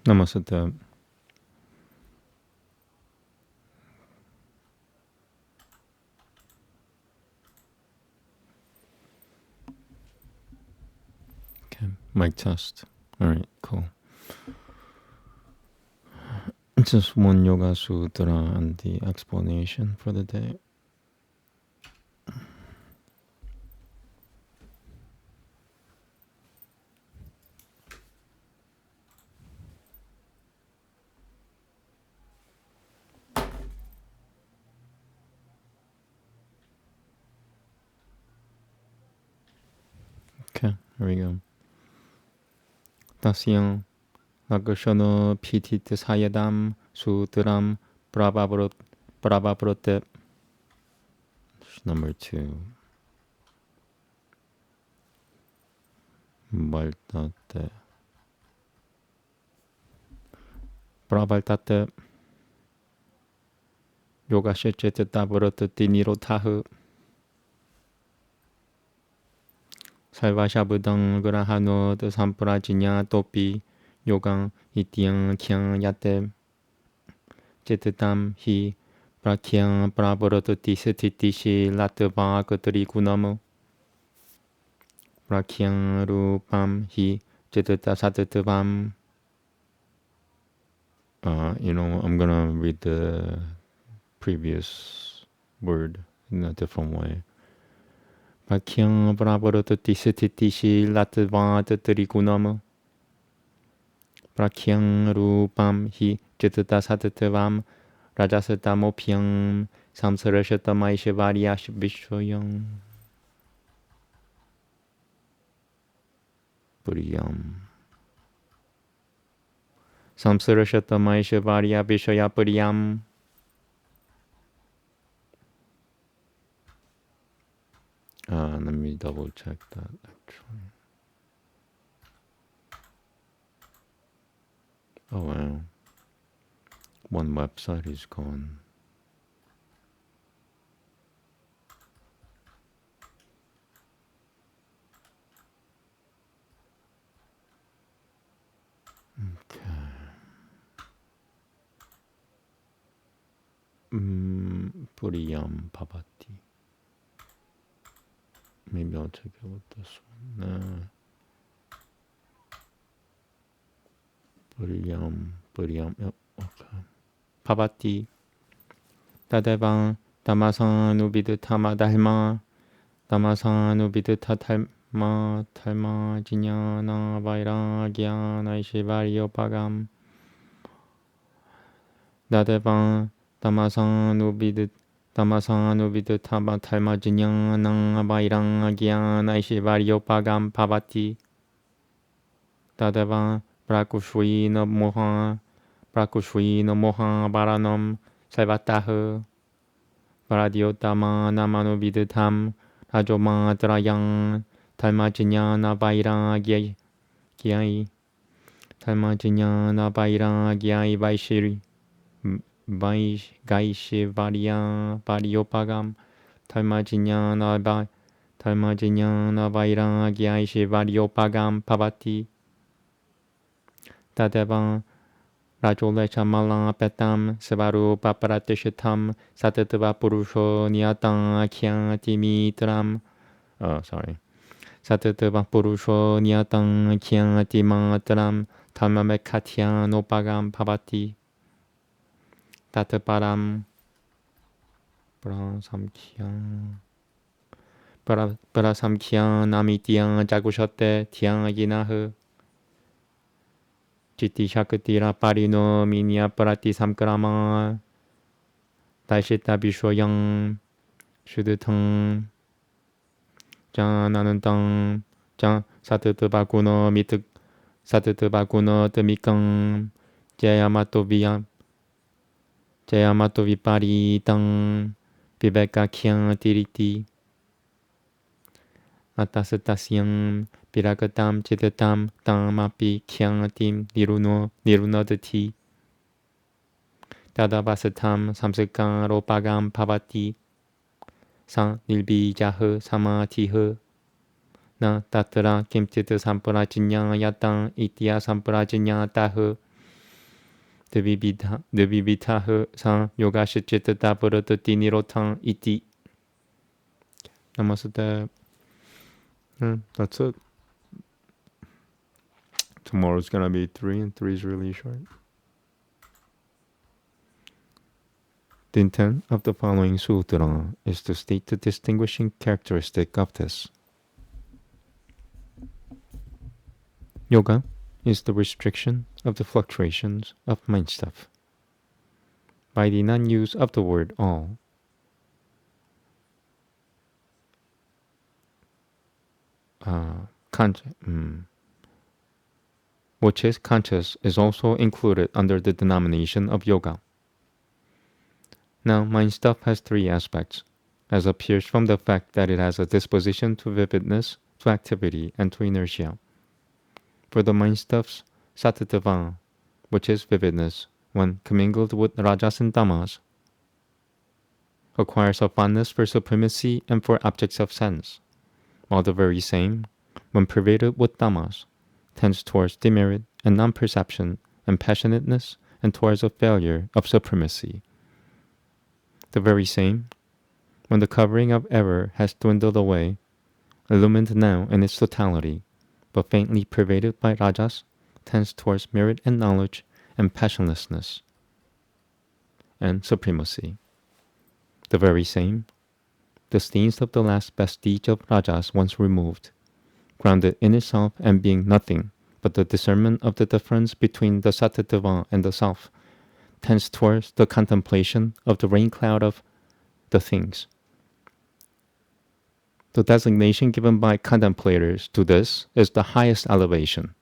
Namaste. Okay, mic test. All right, cool. Just one Yoga Sutra and the explanation for the day. Okay, here we go. Tasyang Lakushana Pitit Sayadam Sutram Prabhabrate. Number 2. Baltate. Prabhaltate. Yoga Shecheta Brotati Nirotahu. Salvashabudang Grahano de Samprajinya Topi Yogang Ityang Kyang Yate Chetatam Hi Prakyang Prabharotati Setitishi Latava Katari Kunamo Prakyang Rupam Hi Chetata Satatavam. I'm gonna read the previous word in a different way. Prakyang Prabharotati Setitishi Latava Katari Kunamo Prakyang Rupam Hi Chetata Satatavam Rajasatamopiang Samsarashatamaishvaryash Vishwayam Puriyam Samsarashatamaishvarya Vishaya Puriyam. Let me double check that actually. Oh wow. One website is gone. Okay. Puriyam Pavati. Maybe I'll check it with this one. Puriyam, yep, okay. Pavati. Tadevang Damasanubhid Tama Dharma Damasanubhid Tatma Dharma Jinyana Vairagya Naishvariyopagam Tadevang Damasanubhid Tama Dharma Jinyana Vairagya Naishvariyopagam Pavati Tadevang Prakushvina Moha Varanam Saivataha Paradyotama Namanubhidham Rajomatrayang Dharmajinyana Vairagyai Dharmajinyana Vairagyai Vaishvarya Varyopagam Dharmajinyana Vairagyai Shivaryopagam Pavati Tadeva Rajolecha Malang Petam Sevaru Paparatishitam Satatava Purusho Nyatang Khyati Mitram. Satatava Purusho Nyatang Khyati Matram Tamamekatya Nopagam Pavati Tataparam Parasamkhya Namityang Jagushate Tyang Yinahu Chitti Shakatira Parino Minya Parati Samkrama Daishita Bishoyang Shudutang Jananantang Jan Satatabakuno Mituk Satatabakuno Temikang Jayamato Vipari Tang Viveka Khyang Tiriti Atasatasyang Piragatam Chitatam Tamapi Khyangtim Nirunodati Tadavasatam Samsakaropagam Pavati Sang Nilbijaha Samatiha Na Tatra Kimchita Samparajinya Yatang Itya Samparajinya Taha Devivitahu sang yoga shichita daparata dinirotang iti. Namaste. That's it. Tomorrow's gonna be 3, and 3 is really short. The intent of the following sutra is to state the distinguishing characteristic of this. Yoga is the restriction of the fluctuations of mind stuff. By the non-use of the word all, which is conscious, is also included under the denomination of yoga. Now, mind stuff has 3 aspects, as appears from the fact that it has a disposition to vividness, to activity, and to inertia. For the mind stuff's sattva, which is vividness, when commingled with rajas and tamas, acquires a fondness for supremacy and for objects of sense, while the very same, when pervaded with tamas, tends towards demerit and non-perception and passionateness and towards a failure of supremacy. The very same, when the covering of error has dwindled away, illumined now in its totality, but faintly pervaded by rajas, tends towards merit and knowledge and passionlessness and supremacy. The very same, the stains of the last vestige of rajas once removed, grounded in itself and being nothing but the discernment of the difference between the sattva and the self, tends towards the contemplation of the rain cloud of the things. The designation given by contemplators to this is the highest elevation.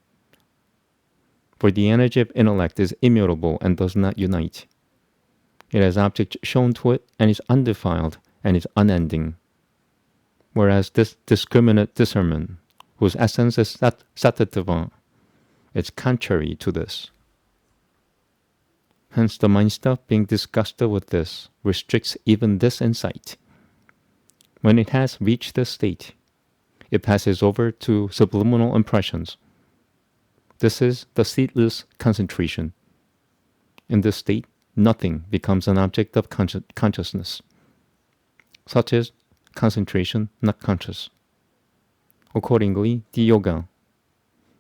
For the energy of intellect is immutable and does not unite. It has objects shown to it and is undefiled and is unending. Whereas this discriminate discernment, whose essence is sattva, is contrary to this. Hence the mind stuff being disgusted with this restricts even this insight. When it has reached this state, it passes over to subliminal impressions. This is the seatless concentration. In this state, nothing becomes an object of consciousness. Such is concentration not conscious. Accordingly, the yoga,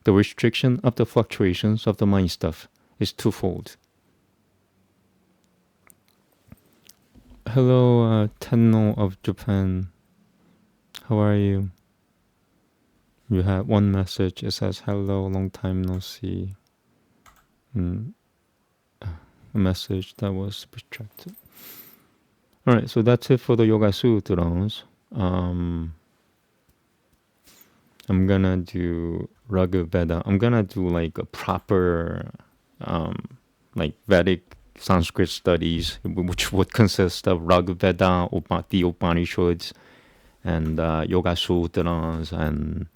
the restriction of the fluctuations of the mind stuff, is twofold. Hello, Tenno of Japan. How are you? You had one message. It says, hello, long time no see. A message that was retracted. Alright, so that's it for the Yoga Sutras. I'm gonna do Raga Veda. I'm gonna do like a proper like Vedic Sanskrit studies, which would consist of Raga Veda, the Upanishads, and Yoga Sutras, and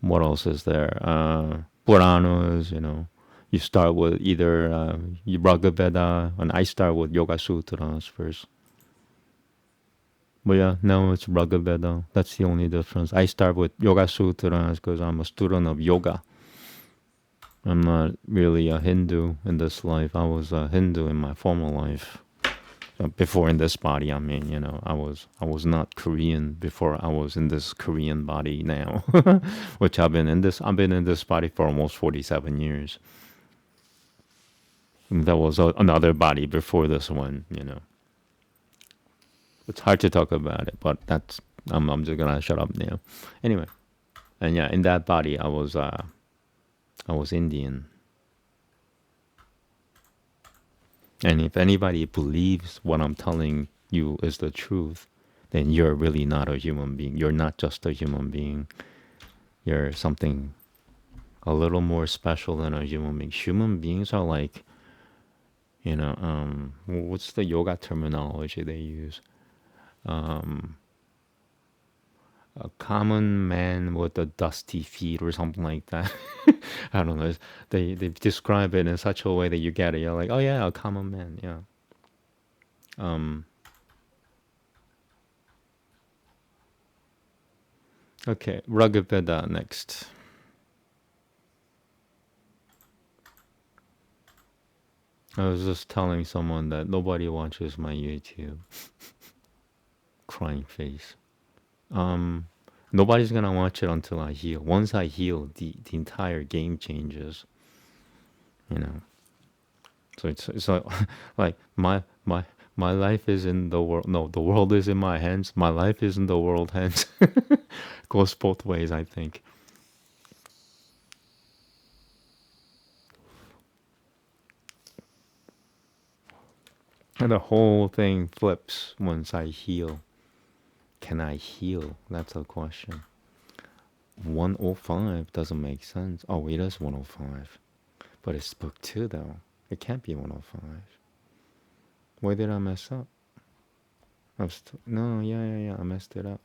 what else is there? Puranas, You start with either Raga Veda, and I start with Yoga Sutras first. But yeah, now it's Raga Veda. That's the only difference. I start with Yoga Sutras because I'm a student of yoga. I'm not really a Hindu in this life. I was a Hindu in my former life. Before in this body, I mean, I was not Korean before I was in this Korean body now, which I've been in this body for almost 47 years. And there was another body before this one, It's hard to talk about it, but I'm just gonna shut up now. Anyway, and yeah, in that body, I was Indian. And if anybody believes what I'm telling you is the truth, then you're really not a human being. You're not just a human being. You're something a little more special than a human being. Human beings are like, what's the yoga terminology they use? A common man with the dusty feet or something like that. I don't know. They describe it in such a way that you get it. You're like, oh yeah, a common man. Yeah. Okay, Raga Veda next. I was just telling someone that nobody watches my YouTube. Crying face. Um, Nobody's gonna watch it until I heal. Once I heal, the entire game changes. You know. So it's like like my life is in the world. No, the world is in my hands. My life is in the world hands. Goes both ways, I think. And the whole thing flips once I heal. Can I heal? That's the question. 105 doesn't make sense. Oh, it is 105. But it's book 2 though. It can't be 105. Where did I mess up? No, yeah. I messed it up.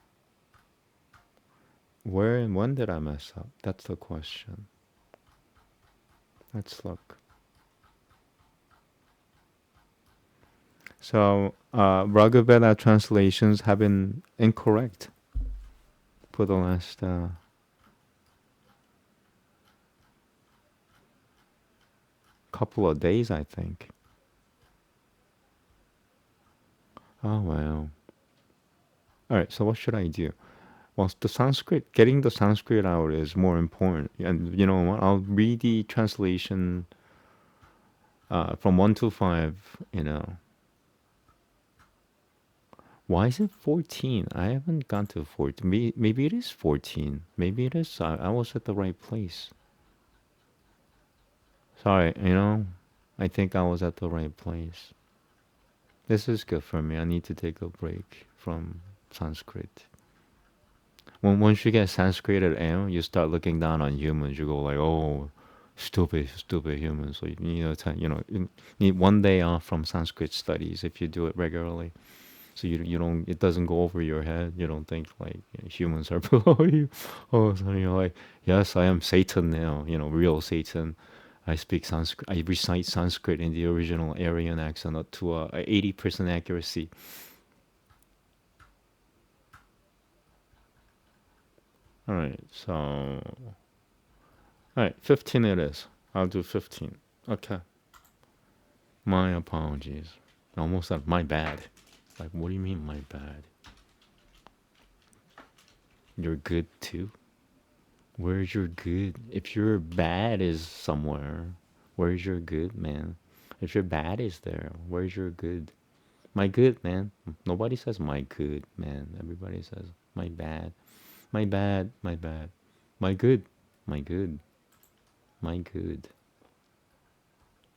Where and when did I mess up? That's the question. Let's look. So, Raghuveda translations have been incorrect for the last couple of days, I think. Oh, well. Alright, so what should I do? Well, the Sanskrit, getting the Sanskrit out is more important. And you know what? I'll read the translation from 1 to 5, you know. Why is it 14? I haven't gone to 14. Maybe it is 14. Maybe it is. I was at the right place. Sorry, you know, I think I was at the right place. This is good for me. I need to take a break from Sanskrit. Once you get Sanskrit at M, you start looking down on humans. You go like, oh, stupid humans. So you need 1 day off from Sanskrit studies if you do it regularly. So you don't, it doesn't go over your head. You don't think like humans are below you. Oh, so you're like, yes, I am Satan now. You know, real Satan. I speak Sanskrit. I recite Sanskrit in the original Aryan accent to 80% accuracy. All right, so all right, 15 it is. I'll do 15. Okay. My apologies. Almost said my bad. Like, what do you mean my bad? You're good too? Where's your good? If your bad is somewhere, where's your good, man? If your bad is there, where's your good? My good, man. Nobody says my good, man. Everybody says my bad. My bad, my bad. My good, my good, my good.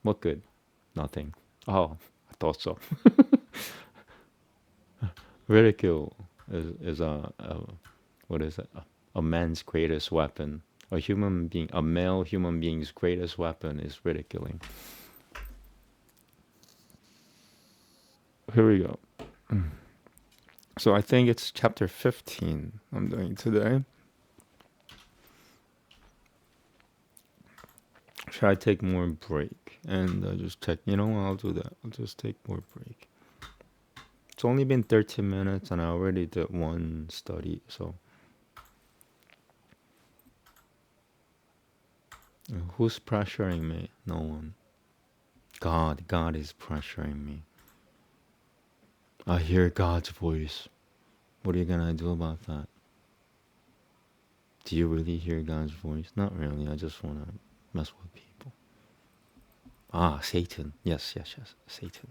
What good? Nothing. Oh, I thought so. Ridicule is a what is it? A man's greatest weapon. A male human being's greatest weapon is ridiculing. Here we go. So I think it's chapter 15 I'm doing today. Should I take more break and just check? You know, I'll do that. I'll just take more break. It's only been 13 minutes and I already did one study. So who's pressuring me? No one. God is pressuring me. I hear God's voice. What are you gonna do about that? Do you really hear God's voice? Not really. I just wanna mess with people. Ah, Satan. Yes, Satan.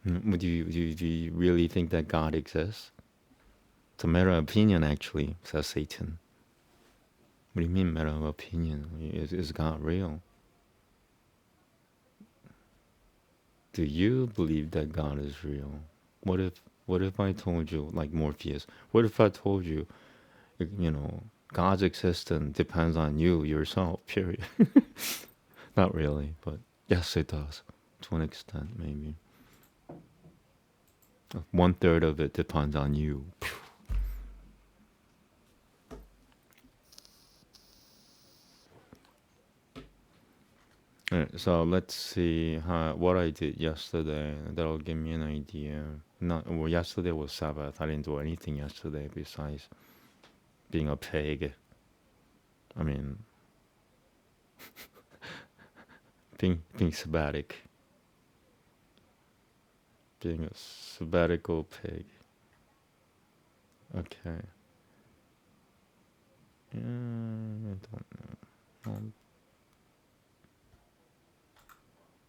Do you really think that God exists? It's a matter of opinion, actually, says Satan. What do you mean, matter of opinion? Is God real? Do you believe that God is real? What if I told you, like Morpheus? What if I told you, you know, God's existence depends on you yourself? Period. Not really, but yes, it does to an extent, maybe. 1/3 of it depends on you. Alright, so let's see what I did yesterday. That'll give me an idea. Yesterday was Sabbath. I didn't do anything yesterday besides being a pig. I mean, being sabbatic. Being a sabbatical pig. Okay. Yeah, I don't know.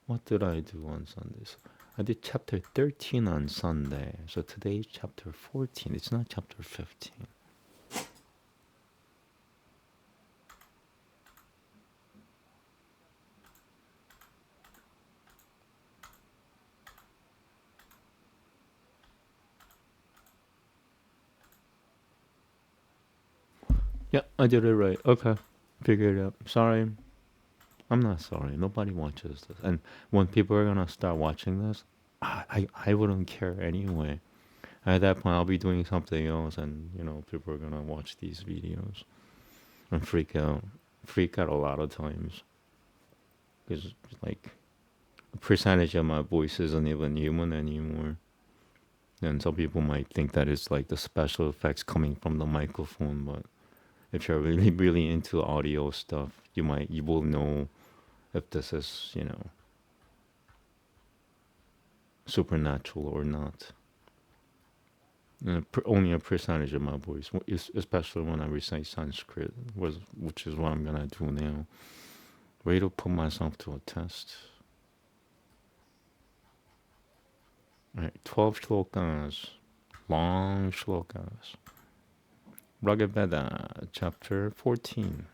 What did I do on Sundays? I did chapter 13 on Sunday. So today is chapter 14. It's not chapter 15. Yeah, I did it right. Okay. Figured it out. Sorry. I'm not sorry. Nobody watches this. And when people are going to start watching this, I wouldn't care anyway. At that point, I'll be doing something else, and people are going to watch these videos and freak out. Freak out a lot of times. Because, like, a percentage of my voice isn't even human anymore. And some people might think that it's like the special effects coming from the microphone, but if you're really, really into audio stuff, you will know if this is, supernatural or not. Only a percentage of my voice, especially when I recite Sanskrit, which is what I'm gonna do now. Way to put myself to a test. Alright, 12 shlokas, long shlokas. Bhagavad Veda, chapter 14.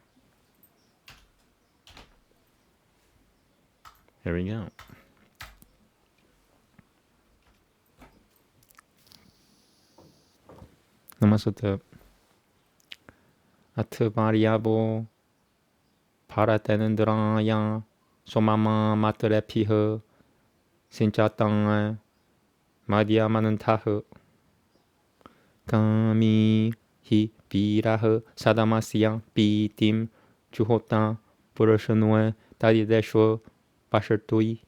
Here we go. Namaste. Atvariyabo Paratenendraya Somama Matre Piha Sinchatang Madhyamanan Taha Kami Hi Viraha Sadamasya Pitim Juhota Purushanue Tadideshwa Pashatui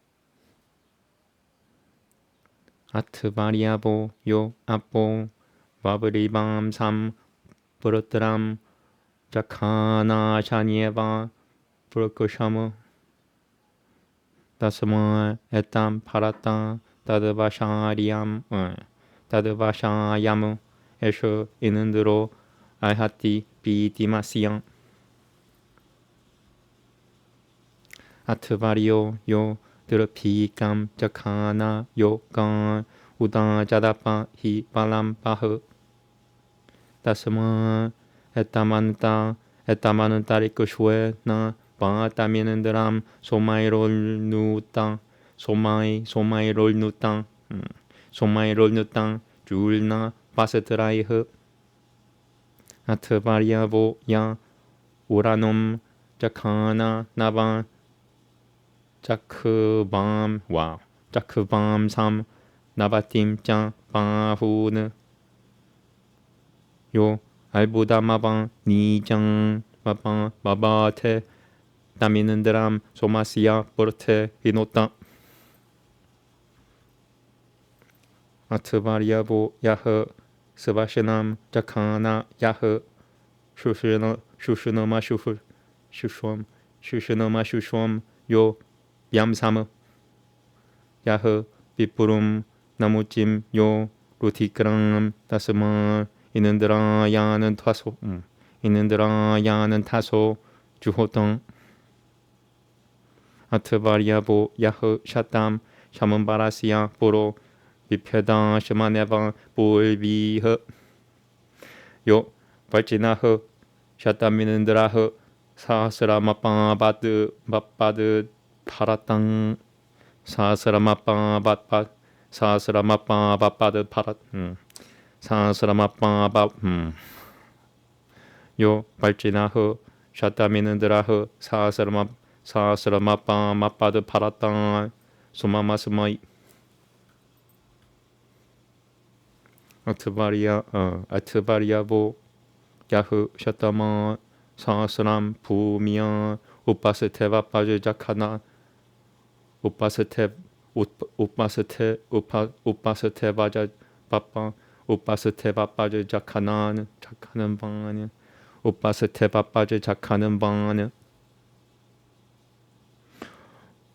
Atvariyabo Yo Apo Vavaribam Sam Purutram Jakana Shanyeva Purakushama Tasama Etam Parata Tadvashayam Esho Inundro Ahati Pitimasiyam Atvario Yo Durapikam Jakana Yokan Udan Jadapa Hi Balam Paha Tasama Etamantarikushwe na Pataminandram Somairol Nutan Somairol Nutan Julna Pasatraiha Atvaryavo Ya Uranum Jakana Navan Jakubam Sam Navatim Jan Bahun Yo Albuda Maban Nijang Maban Babate Daminandram Somasia Porte Hinota Atvaryabo Yaha Savashanam Jakana Yaha Shushanama Shushwam Yo Yamsama Yaha Vipurum Namuchim Yo Rutikram Tasama Inandrayanan Taso Juhotam Atvaryabo Yaha Shatam Shamanbarasya Poro Vipyada Shamaneva Pulviha Yo Vajinaha Shataminandraha Sahasramapa Bad Paratang Sahasramapa Bad Parat Sahasramapa Yo Vajinaha Shataminandraha Sahasramapa Mapad Paratang Sumamasumai Atvaryavo Yahu Shatama Sahasram Bhumya Upasateva Pajajakana Upasate Vaja Papa Upasateva Pajakanan Jakanan Vanya Upasateva Pajakanan Vanya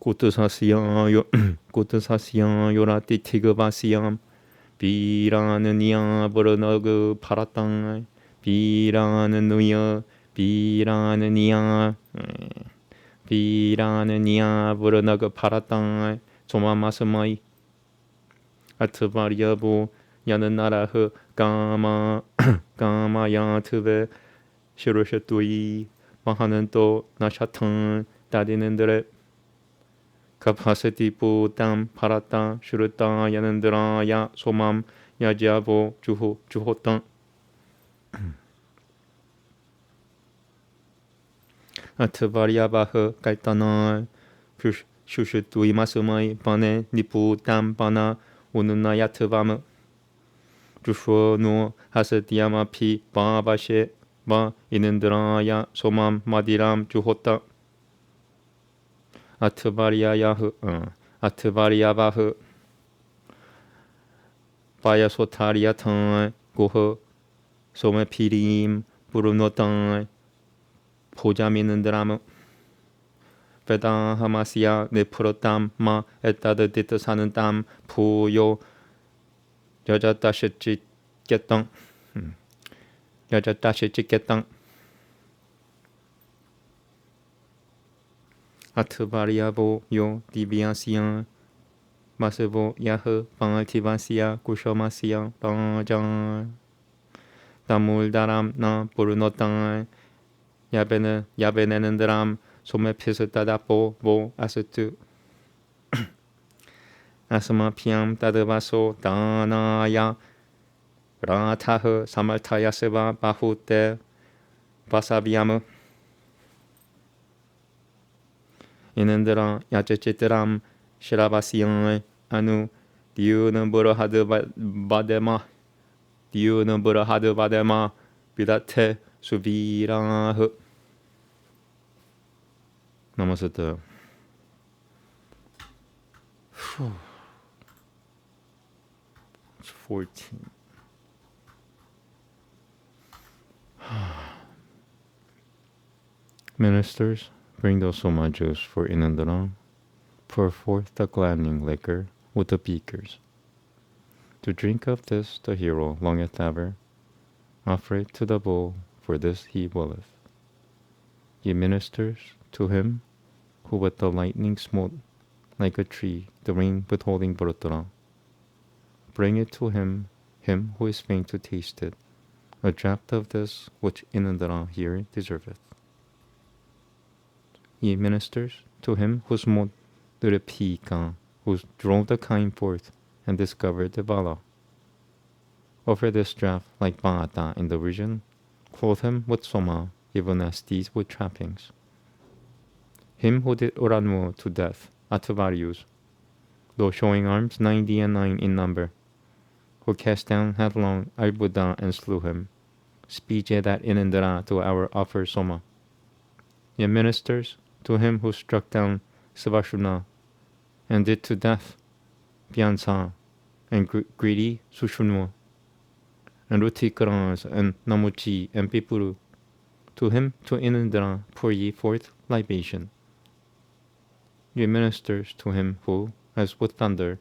고트사시양 요라티 티그바시양 비라는 이야 버르너그 파라땅 비라는 누여 비라는 이야 비라는 이야 버르너그 파라땅 조마마스마이 아트바리아보 야는 나라흐 까마 까마야 트베 시로셰뚜이 마하는 또 나샤탕 다디는들의 capacity putam parata shuruta yanandra ya somam yajabo juhotan atvaryabaha kaitana shushutui masumai pane niputam pana ununayatvam jusho no hasatyama pi babashe ba inandraya somam madiram juhota 아트바리아바흐 바야소타리아탕 고흐 소메피림 부르노탕 포자미는드라무 베다하마시아 네프로땀 마 에따드 디트 사는 땀 부요 여자 다시 찍겠당 여자 다시 찍겠당 아트바리아보 요 디비아시앙 마스보 야흐 방알티바시아 구쇼마시아 방장 다물다람 나 부르노땅 야베네는 드람 소메피스타다포 보 아스투 아스마피암 따드바소 다나야 라타흐 사말타야스바 바후테 바사비아무 이는들아 야제치트람 시라바시앙 아누 디우는 브라하드 바데마 디우는 브라하드 바데마 비다테 수비라흐 나머스트 14 Ministers, bring the soma juice for Inandaram. Pour forth the gladdening liquor with the beakers. To drink of this the hero longeth ever. Offer it to the bull, for this he willeth. Ye ministers, to him who with the lightning smote like a tree the rain withholding Bharutara. Bring it to him who is fain to taste it, a draught of this which Inandara here deserveth. Ye ministers, to him who smote the Repika, who drove the kine forth and discovered the Bala. Offer this draught like Bhata in the region, clothe him with Soma, even as these with trappings. Him who did Uranmu to death, Atavarius, though showing arms 99 in number, who cast down headlong Arbuda and slew him, speech that Inandara to our offer Soma. Ye ministers, to him who struck down Savashuna and did to death Byansa and greedy Sushunwa and Rutikarans and Namuchi and Pipuru, to him to Inandra pour ye forth libation. Ye ministers, to him who, as with thunder,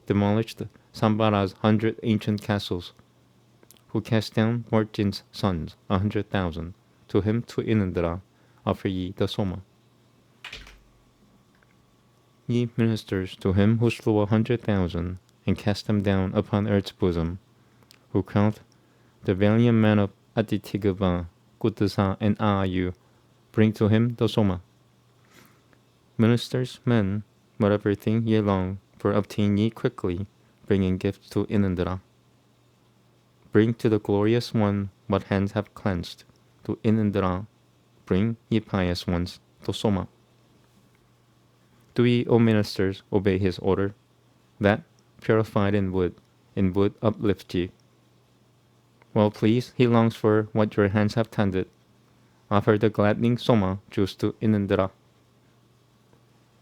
demolished Sambara's 100 ancient castles, who cast down Mortin's sons 100,000, to him to Inandra offer ye the Soma. Ye ministers, to him who slew 100,000 and cast them down upon earth's bosom, who crowned the valiant men of Aditigava, Kutasa, and Aayu, bring to him the Soma. Ministers, men, whatever thing ye long for, obtain ye quickly, bringing gifts to Inandra. Bring to the glorious one what hands have cleansed, to Inandra. Bring, ye pious ones, the Soma. Do ye, O ministers, obey his order, that, purified in wood uplift ye. Well pleased, he longs for what your hands have tended. Offer the gladdening Soma juice to Inandra.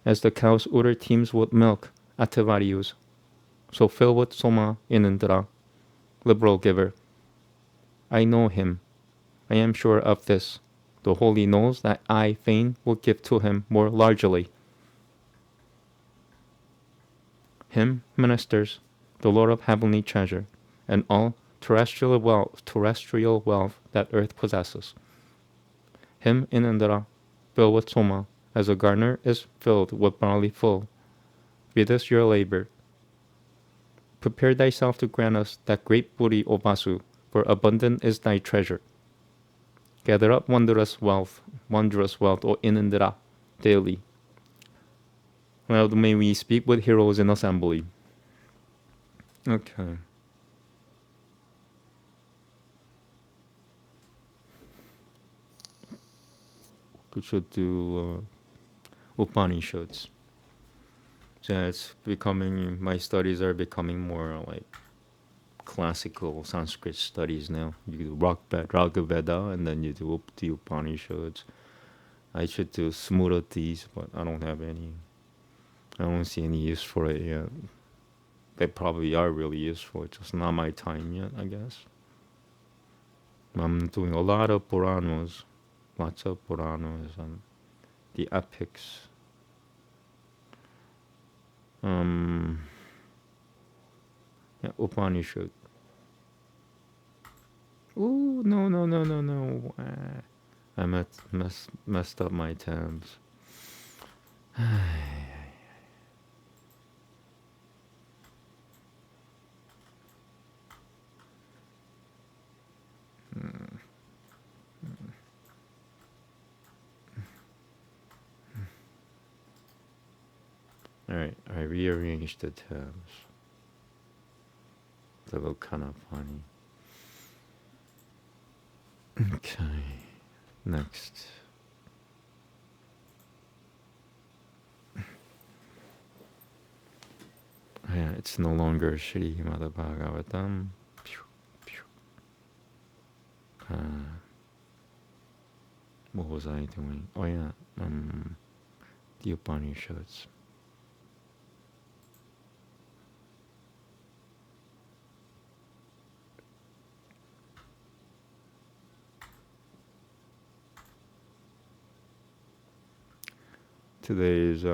As the cow's udder teems with milk, Atavarius, so fill with Soma Inandra, liberal giver. I know him. I am sure of this. The holy knows that I fain will give to him more largely. Him ministers the Lord of heavenly treasure, and all terrestrial wealth that earth possesses. Him Inandra, filled with soma, as a garner is filled with barley full. Be this your labor. Prepare thyself to grant us that great booty, O Vasu, for abundant is thy treasure. Gather up wondrous wealth, O Inandra, daily. Well, may we speak with heroes in assembly. Okay. We should do Upanishads. So it's becoming, my studies are becoming more like classical Sanskrit studies now. You do Raga Veda and then you do the Upanishads. I should do Smritis, but I don't have any. I don't see any use for it yet. They probably are really useful. It's just not my time yet, I guess. I'm doing a lot of Puranas. Lots of Puranas and the epics. Yeah, Upanishad. Ooh, no. I messed up my tabs. Alright, I rearranged the tabs. They look kind of funny. Okay, next. Yeah, it's no longer Srimad Bhagavatam. What was I doing? Oh yeah, the Upanishads. Today is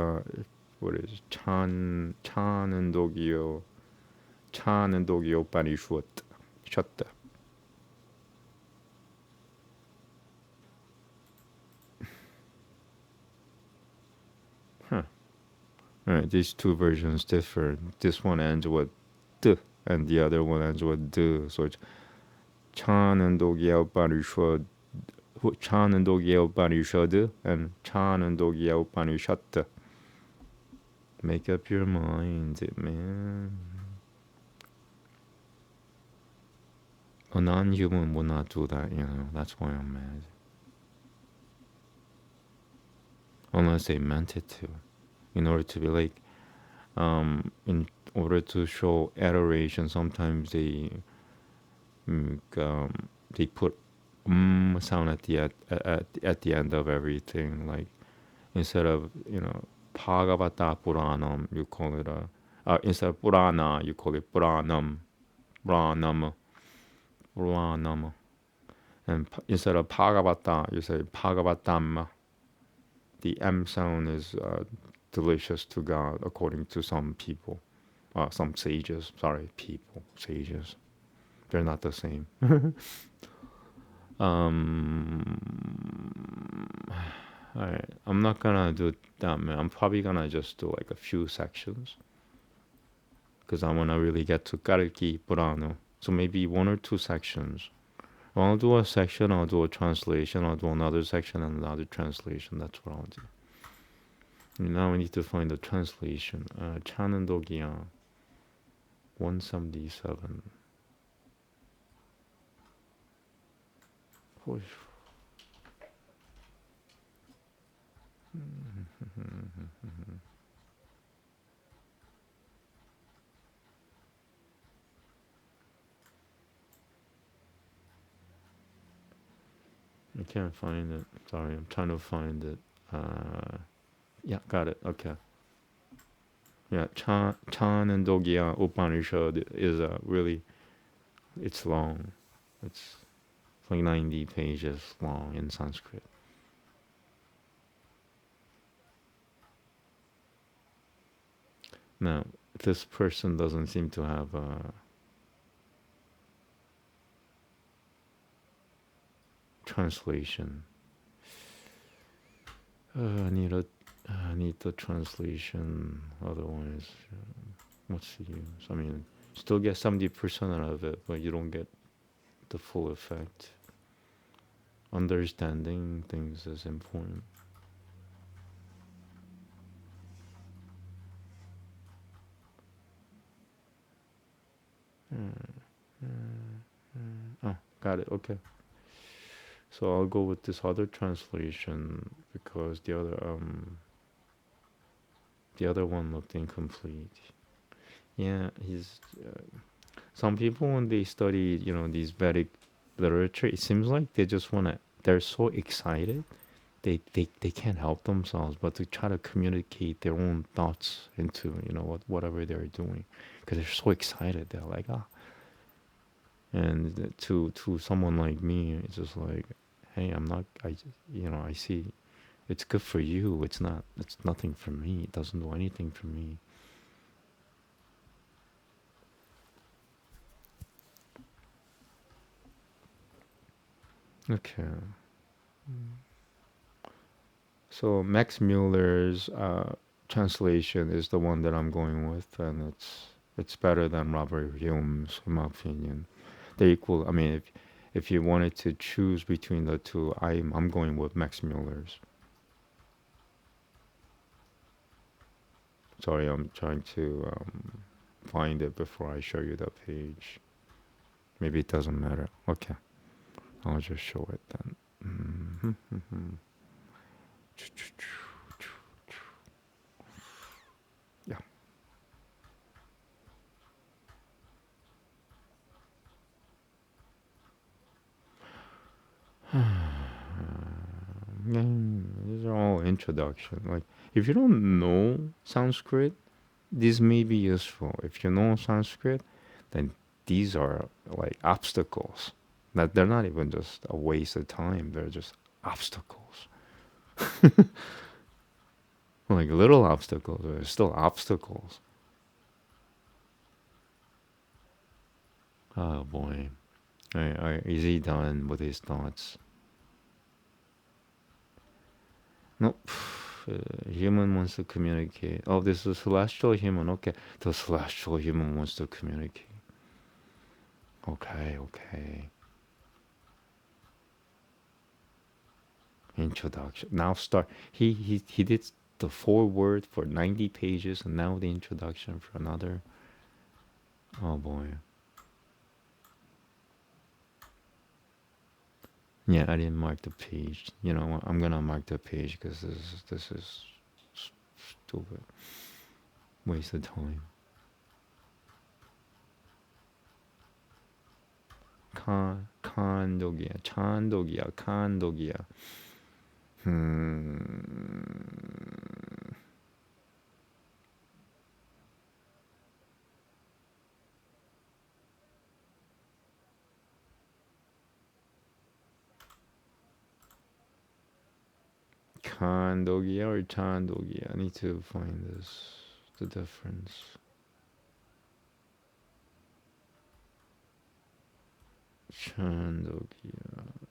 what is Chanandogyo Upanishad. Shatta. Huh. Alright, these two versions differ. This one ends with D and the other one ends with D. So it's Chanandogyo Upanishad and Chanandogyo Upanishad. Make up your mind, man. A non-human would not do that, that's why I'm mad. Unless they meant it to. In order to be like, in order to show adoration, sometimes they put sound at the end of everything. Like instead of Bhagavata Puranam, you call it instead of Purana, you call it Puranam. And instead of Bhagavata, you say Bhagavatam. The M sound is delicious to God, according to some people. Some sages. Sorry, people. Sages. They're not the same. Alright, I'm not gonna do that, man. I'm probably gonna just do like a few sections. Because I wanna really get to Kariki Purana. So maybe one or two sections. I'll do a section, I'll do a translation, I'll do another section and another translation. That's what I'll do. And now we need to find the translation. Chanandogya 177. I can't find it. Sorry, I'm trying to find it. Yeah, got it. Okay. Yeah, Chanandogya Upanishad is really, it's long. It's like 90 pages long in Sanskrit. Now, this person doesn't seem to have a translation. I need the translation. Otherwise, what's the use? I mean, still get 70% out of it, but you don't get the full effect. Understanding things is important. Oh, got it. Okay. So I'll go with this other translation because the other one looked incomplete. Yeah, he's some people when they study, these Vedic literature, it seems like they just wanna. They're so excited, they can't help themselves but to try to communicate their own thoughts into whatever they're doing because they're so excited. They're like and to someone like me, it's just like, hey, I'm not. I see. It's good for you. It's not. It's nothing for me. It doesn't do anything for me. Okay. So Max Muller's translation is the one that I'm going with, and it's better than Robert Hume's, in my opinion. They're equal. I mean, if you wanted to choose between the two, I'm going with Max Muller's. Sorry, I'm trying to find it before I show you the page. Maybe it doesn't matter. Okay, I'll just show it then. Yeah. These are all introduction. Like, if you don't know Sanskrit, this may be useful. If you know Sanskrit, then these are like obstacles. That they're not even just a waste of time. They're just obstacles. Like little obstacles, but they're still obstacles. Oh boy. Is he done with his thoughts? Nope. Human wants to communicate. Oh, this is celestial human. Okay. The celestial human wants to communicate. Okay, okay. Introduction. Now start. He did the foreword for 90 pages, and now the introduction for another. Oh boy. Yeah, I didn't mark the page. You know what? I'm gonna mark the page because this is stupid. Waste of time. 칸독이야. Hmm. 칸독이야 or 찬독이야? I need to find the difference. 찬독이야.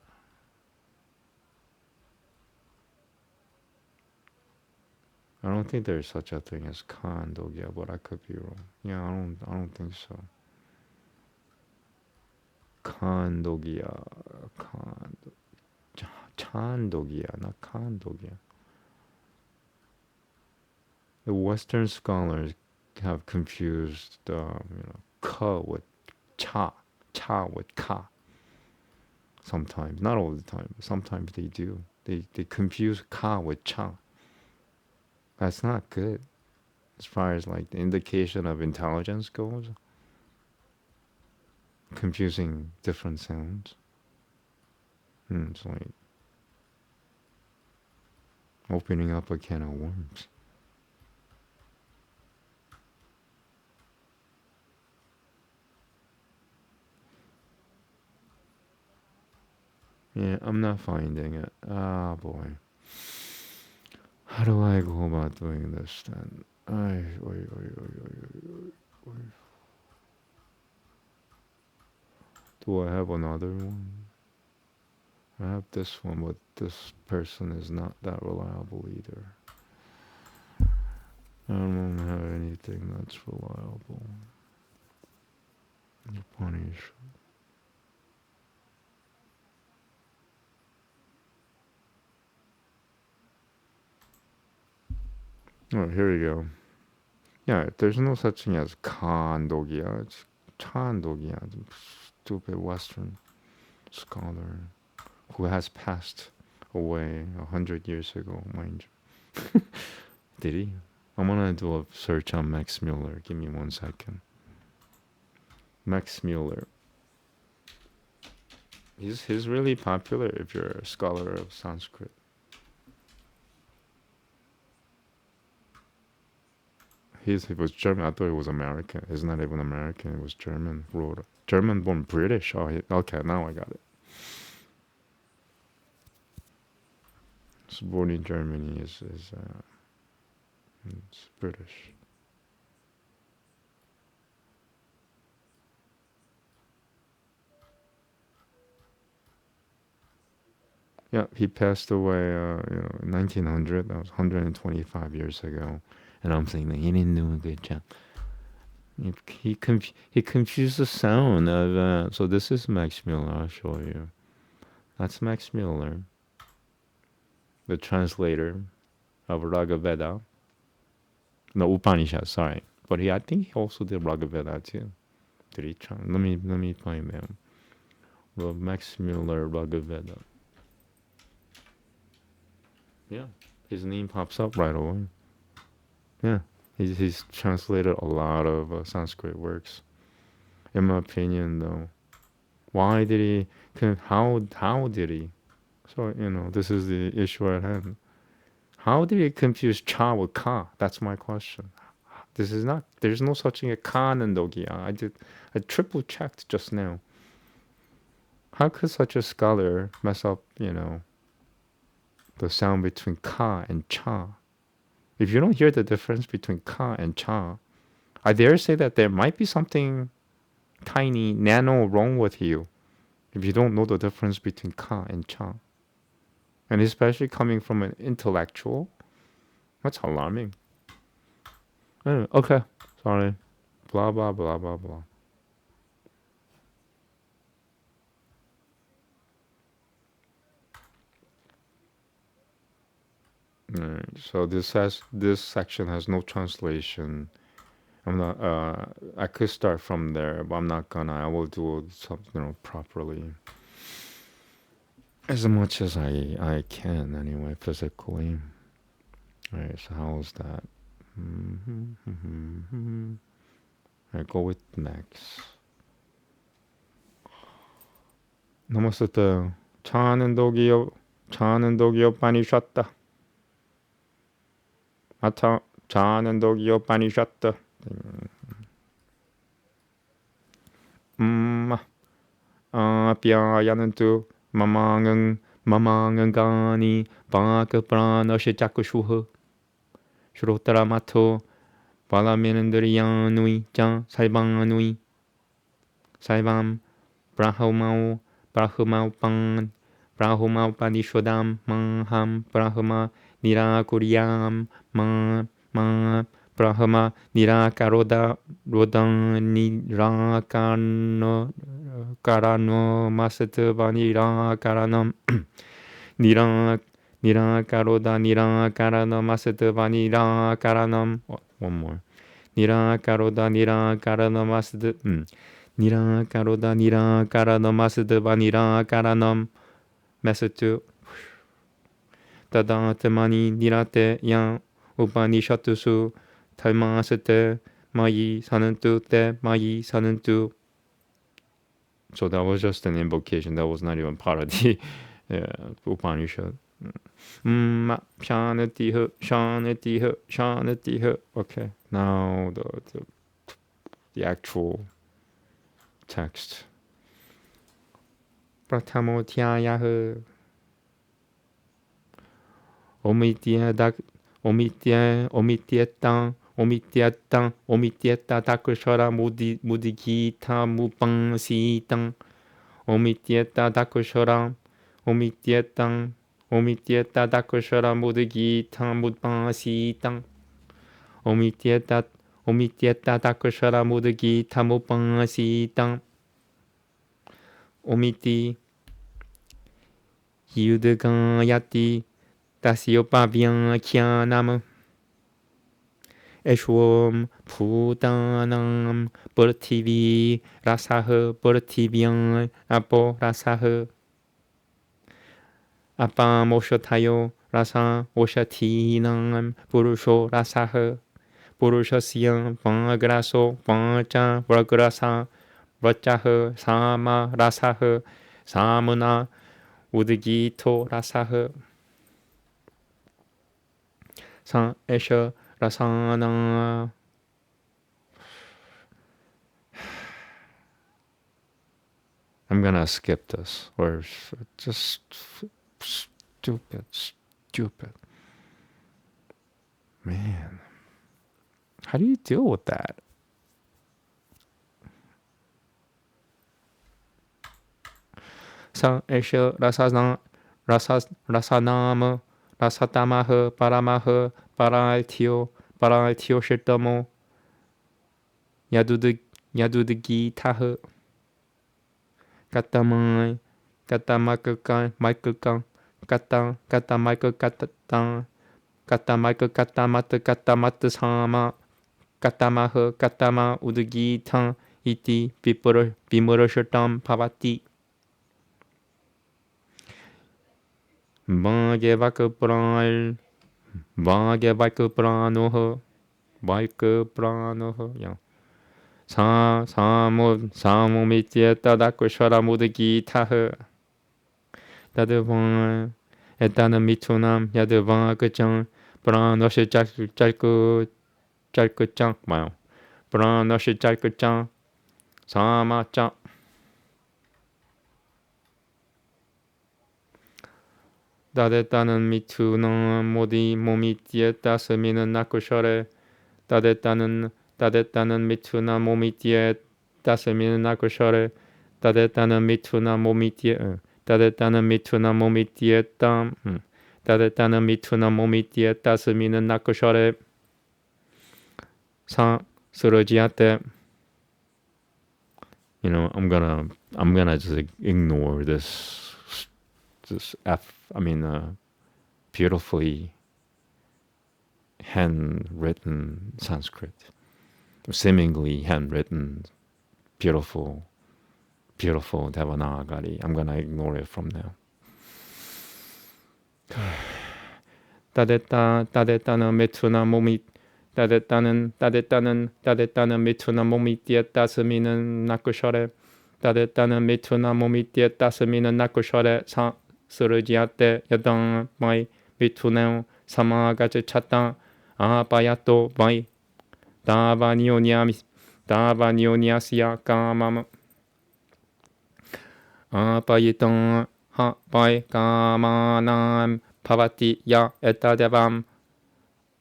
I don't think there's such a thing as 칸독이야, but I could be wrong. Yeah, I don't think so. 칸독이야, 칸독, 찬독이야, not 칸독이야. The Western scholars have confused, ka with cha, cha with ka. Sometimes, not all the time, but sometimes they do. They confuse ka with cha. That's not good as far as like the indication of intelligence goes. Confusing different sounds. It's like opening up a can of worms. Yeah, I'm not finding it. Ah, boy. How do I go about doing this then? Do I have another one? I have this one, but this person is not that reliable either. I don't have anything that's reliable. Upanishad. Oh, here we go. Yeah, there's no such thing as Khandogya. It's Chandogya, stupid Western scholar who has passed away 100 years ago, mind you. Did he? I'm gonna do a search on Max Mueller. Give me 1 second. Max Mueller. He's really popular if you're a scholar of Sanskrit. He was German. I thought he was American. He's not even American. He was German. German-born British. Oh, okay. Now I got it. He's born in Germany. It's British. Yeah, he passed away, in 1900. That was 125 years ago. And I'm thinking he didn't do a good job. He confused the sound of. So this is Max Mueller. I'll show you. That's Max Mueller, the translator of Veda. No, Upanishads. Sorry, but I think he also did Veda too. Did he? Let me find them. Well, Max Mueller Veda. Yeah, his name pops up right away. Yeah, he's translated a lot of Sanskrit works. In my opinion, though, why did he? How did he? So this is the issue at hand. How did he confuse cha with ka? That's my question. This is not. There's no such thing as ka and dogia. I triple checked just now. How could such a scholar mess up? The sound between ka and cha. If you don't hear the difference between ka and cha, I dare say that there might be something tiny, nano wrong with you if you don't know the difference between ka and cha. And especially coming from an intellectual, that's alarming. Anyway, okay, sorry. Blah, blah, blah, blah, blah. Right, so this section has no translation. I'm not. I could start from there, but I'm not gonna. I will do something properly, as much as I can anyway, physically. All right. So how's that? I go with Max. Namaste. 차는 독이요 파니셨다. 아타 차는 독이요 파니셨다. 아피아야는 또 마망은 가니 방아그 프라너시 자꾸 슈로타라마토 발라미는들이야누이 자 살방누이 살밤 브라흐마우판 브라흐마우파니쇼담 망함 브라흐마 니라쿠리얌 마 브라흐마 니라카로다 로당 니라카노 마스트바 니라카라놈 니라카로다 니라카라노 마스트바 니라카라놈. One more. 니라카로다 니라카라노 마스트 니라카로다 니라카라노 마스트바 니라카라놈 마스트 다다테마니 니라테 양 우파니샤투수 탈마스테 마이 사는뚜 마이 사는뚜. So that was just an invocation. That was not even part of the Upanishad. Shanatiha. Okay, now the actual text. Prathamothyayaha. Omitietang omittietta dakushara mudikita mupangsitang, omittietta dakushara, omittietta dakushara mudikita mupangsitang, omittietta dakushara mudikita mupangsitang, omitti yudgayati tasyopavyam kyanam Eshwam Putanam Purthivi Rasah Purthivyam Apo Rasah Apamoshotayo Rasa Oshatinam Purusho Rasah Purushasya Vagraso Vacha Vagrasa Vachah Sama Rasah Samuna Udgito Rasah Sa Esha Rasana. I'm gonna skip this, or just stupid. Man, how do you deal with that? Sa esha rasanam rasatamaha paramaha paraltyo shirtamo yadudgitaha katamai katamakan katamata sama katamaha katama udgitam iti vimurashatam bhavati. Bhagavakapranoha, yeah. Samomityeta dakushara mudgitaha. Tadavan etana mitunam yadavan kachan pranosha chalkuchan. Wow. Pranosha chalkuchan samacha. Tadetanan mitunam momityeta samina nakushare. Tadetanan mituna momityeta samina nakushare. Tadetanan mituna momityeta. Tadetanan mituna momityeta. Tadetanan mituna momityeta samina nakushare. Sa surajyate. I'm gonna just ignore this beautifully handwritten Sanskrit, seemingly handwritten, beautiful Devanagari. I'm gonna ignore it from now. Tadetana mituna momit. Tadetanan mituna momityeta samina nakushare. Tadetanan mituna momityeta samina nakushare. Sa surajyate yadang mai mitunam samagacha chata apayato vai davanyonyasya kamam apayitang ha vai kamanam bhavati ya etadevam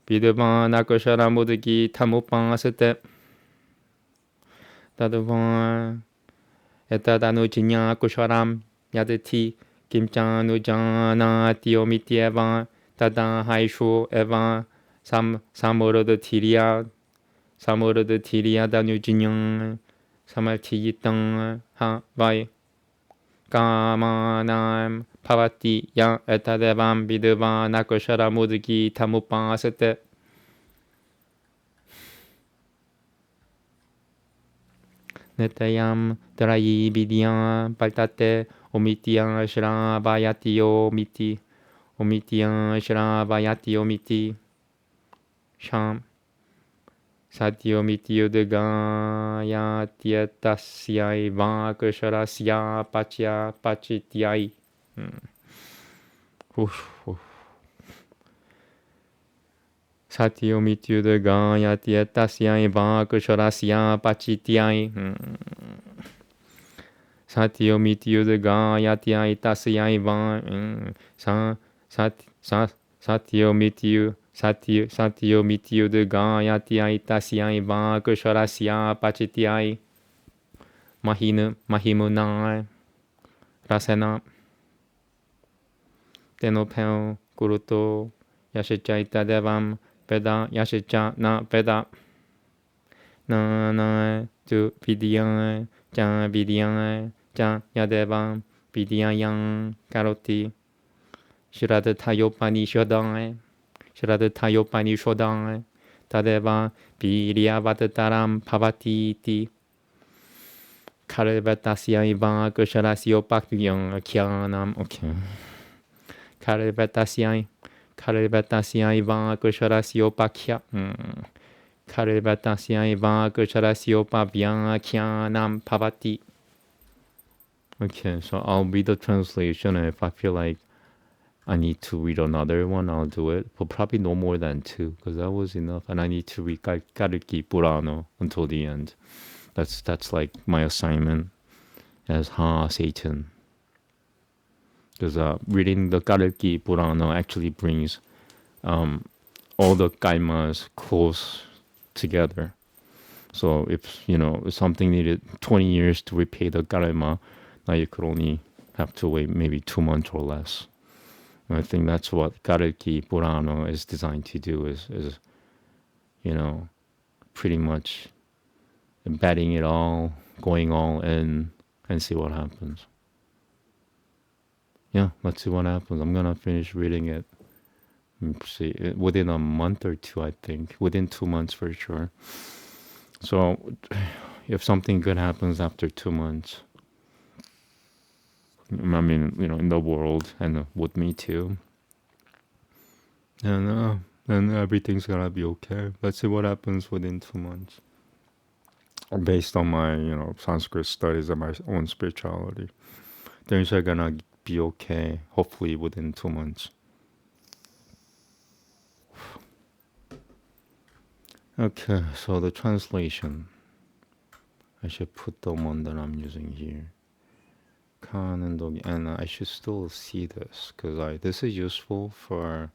vidavanakushara mudgi tamupasate. Tadavan etadanujinya kusharam yadati kimchanujana tiomityevan tada haishu evan samurada tiriya danujinyang samartiyitang ha vai kamanam bhavati ya etadevam vidavanakushara mudgi tamupasate. Netayam Darayi Vidyam Paltate Omityan Shravayati Omiti Omityan Shravayati Omiti Sham Satyomiti Udgayatyatasya Vakasharasya Pachityai. Satyomiti Udgayatyatasya Vakasharasya Pachityai. Satyomiti Udgayatyatasya Satyomiti Satyo mityo duga yatiai tasiai va kusharasya pachitiai mahimunai rasena tenopel kuruto yashichaita devam veda yashicha na veda na tu vidyai ja yadevam vidyayang karoti Shraddha Tayopanishodai Tadeva Viryavadataram Bhavati iti Karavetasya Iva Kusharasyo Pakyang Kyanam. Okay. Karavetasya Iva Kusharasyo Pakya. Karavetasya Iva Kusharasyo Pavyang Kyanam Bhavati. Okay, so I'll read the translation, and if I feel like I need to read another one, I'll do it. But probably no more than 2, because that was enough. And I need to read Kariki Purano until the end. That's like my assignment as Satan. Because reading the Kariki Purano actually brings all the kaimas close together. So if something needed 20 years to repay the karma, now you could only have to wait maybe 2 months or less. I think that's what Kariki Purano is designed to do, is pretty much embedding it all, going all in, and see what happens. Yeah, let's see what happens. I'm going to finish reading it. See, within a month or 2, I think. Within 2 months for sure. So if something good happens after 2 months, I mean, in the world and with me too, and everything's gonna be okay. Let's see what happens within 2 months, based on my Sanskrit studies and my own spirituality. Things are gonna be okay, hopefully within 2 months. Okay, so the translation, I should put the one that I'm using here. And I should still see this, because this is useful for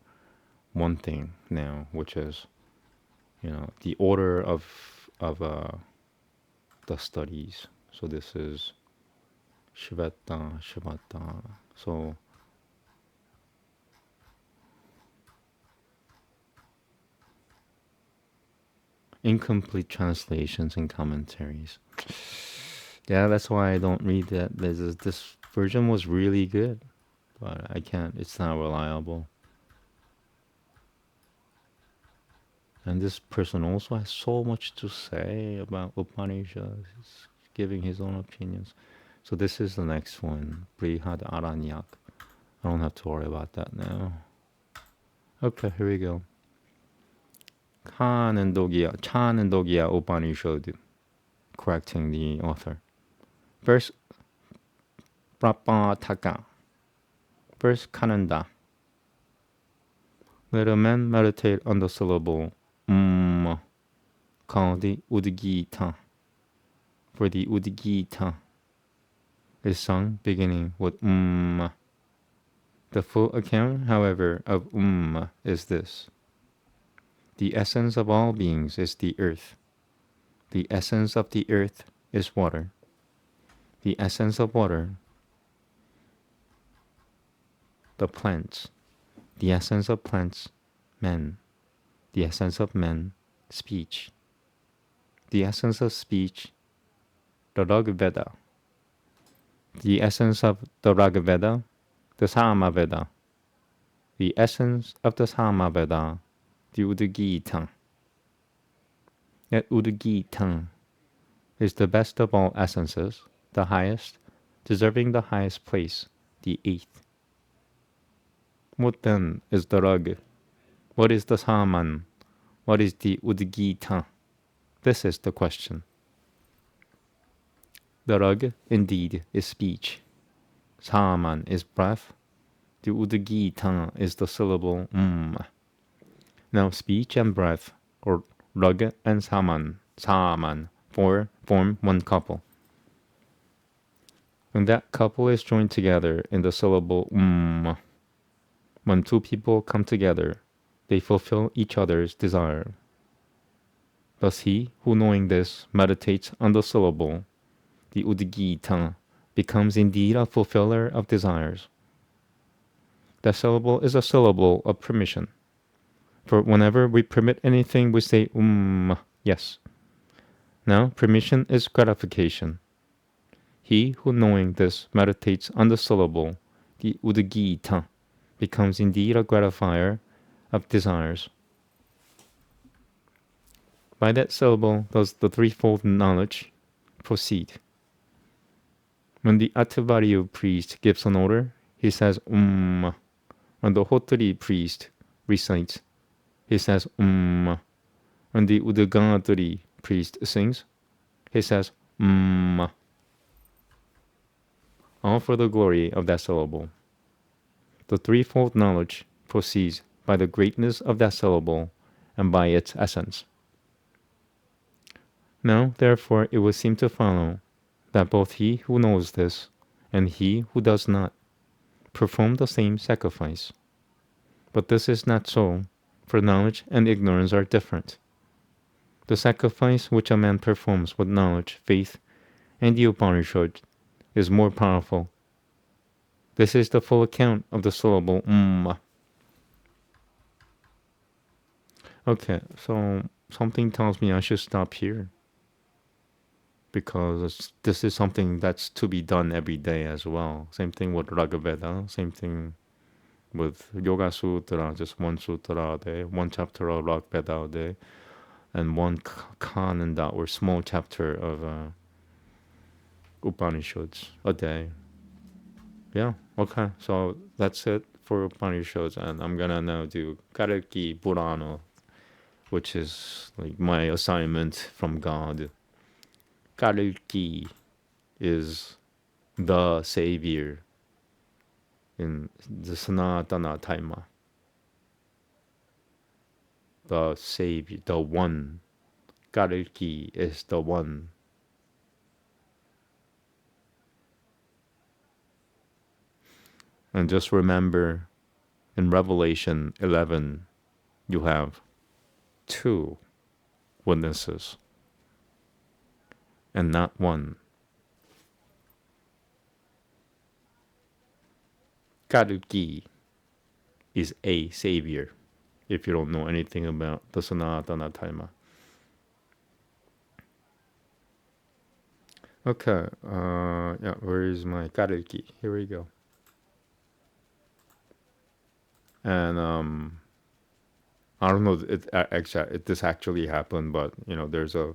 one thing now, which is the order of the studies. So this is Shivata. So incomplete translations and commentaries. Yeah, that's why I don't read that. This version was really good, but I can't. It's not reliable. And this person also has so much to say about Upanishads. He's giving his own opinions. So this is the next one, Brihad Aranyak. I don't have to worry about that now. Okay, here we go. Chanandogia Upanishad, correcting the author. Verse Prapataka. Verse Kananda. Let a man meditate on the syllable called the Udgita. For the Udgita is sung beginning with The full account, however, of is this. The essence of all beings is the earth. The essence of the earth is water. The essence of water, the plants. The essence of plants, men. The essence of men, speech. The essence of speech, the Veda. The essence of the Veda, the Samaveda. The essence of the Samaveda, the Udgita. That Udgita is the best of all essences, the highest, deserving the highest place, the 8th. What then is the Rag? What is the Saman? What is the Udgita? This is the question. The Rag, indeed, is speech. Saman is breath. The Udgita is the syllable Now speech and breath, or Rag and Saman, form one couple. When that couple is joined together in the syllable when 2 people come together, They fulfill each other's desire. Thus he who knowing this meditates on the syllable, the udgita, becomes indeed a fulfiller of desires. That syllable is a syllable of permission. For whenever we permit anything, we say yes. Now, permission is gratification. He who knowing this meditates on the syllable, the udgita, becomes indeed a gratifier of desires. By that syllable does the threefold knowledge proceed. When the Attavariya priest gives an order, he says When the Hotri priest recites, he says When the Udgadari priest sings, he says all for the glory of that syllable. The threefold knowledge proceeds by the greatness of that syllable and by its essence. Now, therefore, it would seem to follow that both he who knows this and he who does not perform the same sacrifice. But this is not so, for knowledge and ignorance are different. The sacrifice which a man performs with knowledge, faith, and the Upanishad is more powerful. This is the full account of the syllable Okay, so something tells me I should stop here, because this is something that's to be done every day as well. Same thing with Raga Veda, same thing with Yoga Sutra, just one sutra a day, one chapter of Raga Veda a day, and one kananda or small chapter of Upanishads a day. Yeah, okay, so that's it for Upanishads, and I'm gonna now do Karaki Purana, which is like my assignment from God. Kalki is the savior in the Sanatana Dharma. The savior, the one. Kalki is the one. And just remember, in Revelation 11, you have 2 witnesses and not 1. Kalki is a savior, if you don't know anything about the Sanatana Dharma. Okay, yeah, where is my Kalki? Here we go. And I don't know if this actually happened, but there's a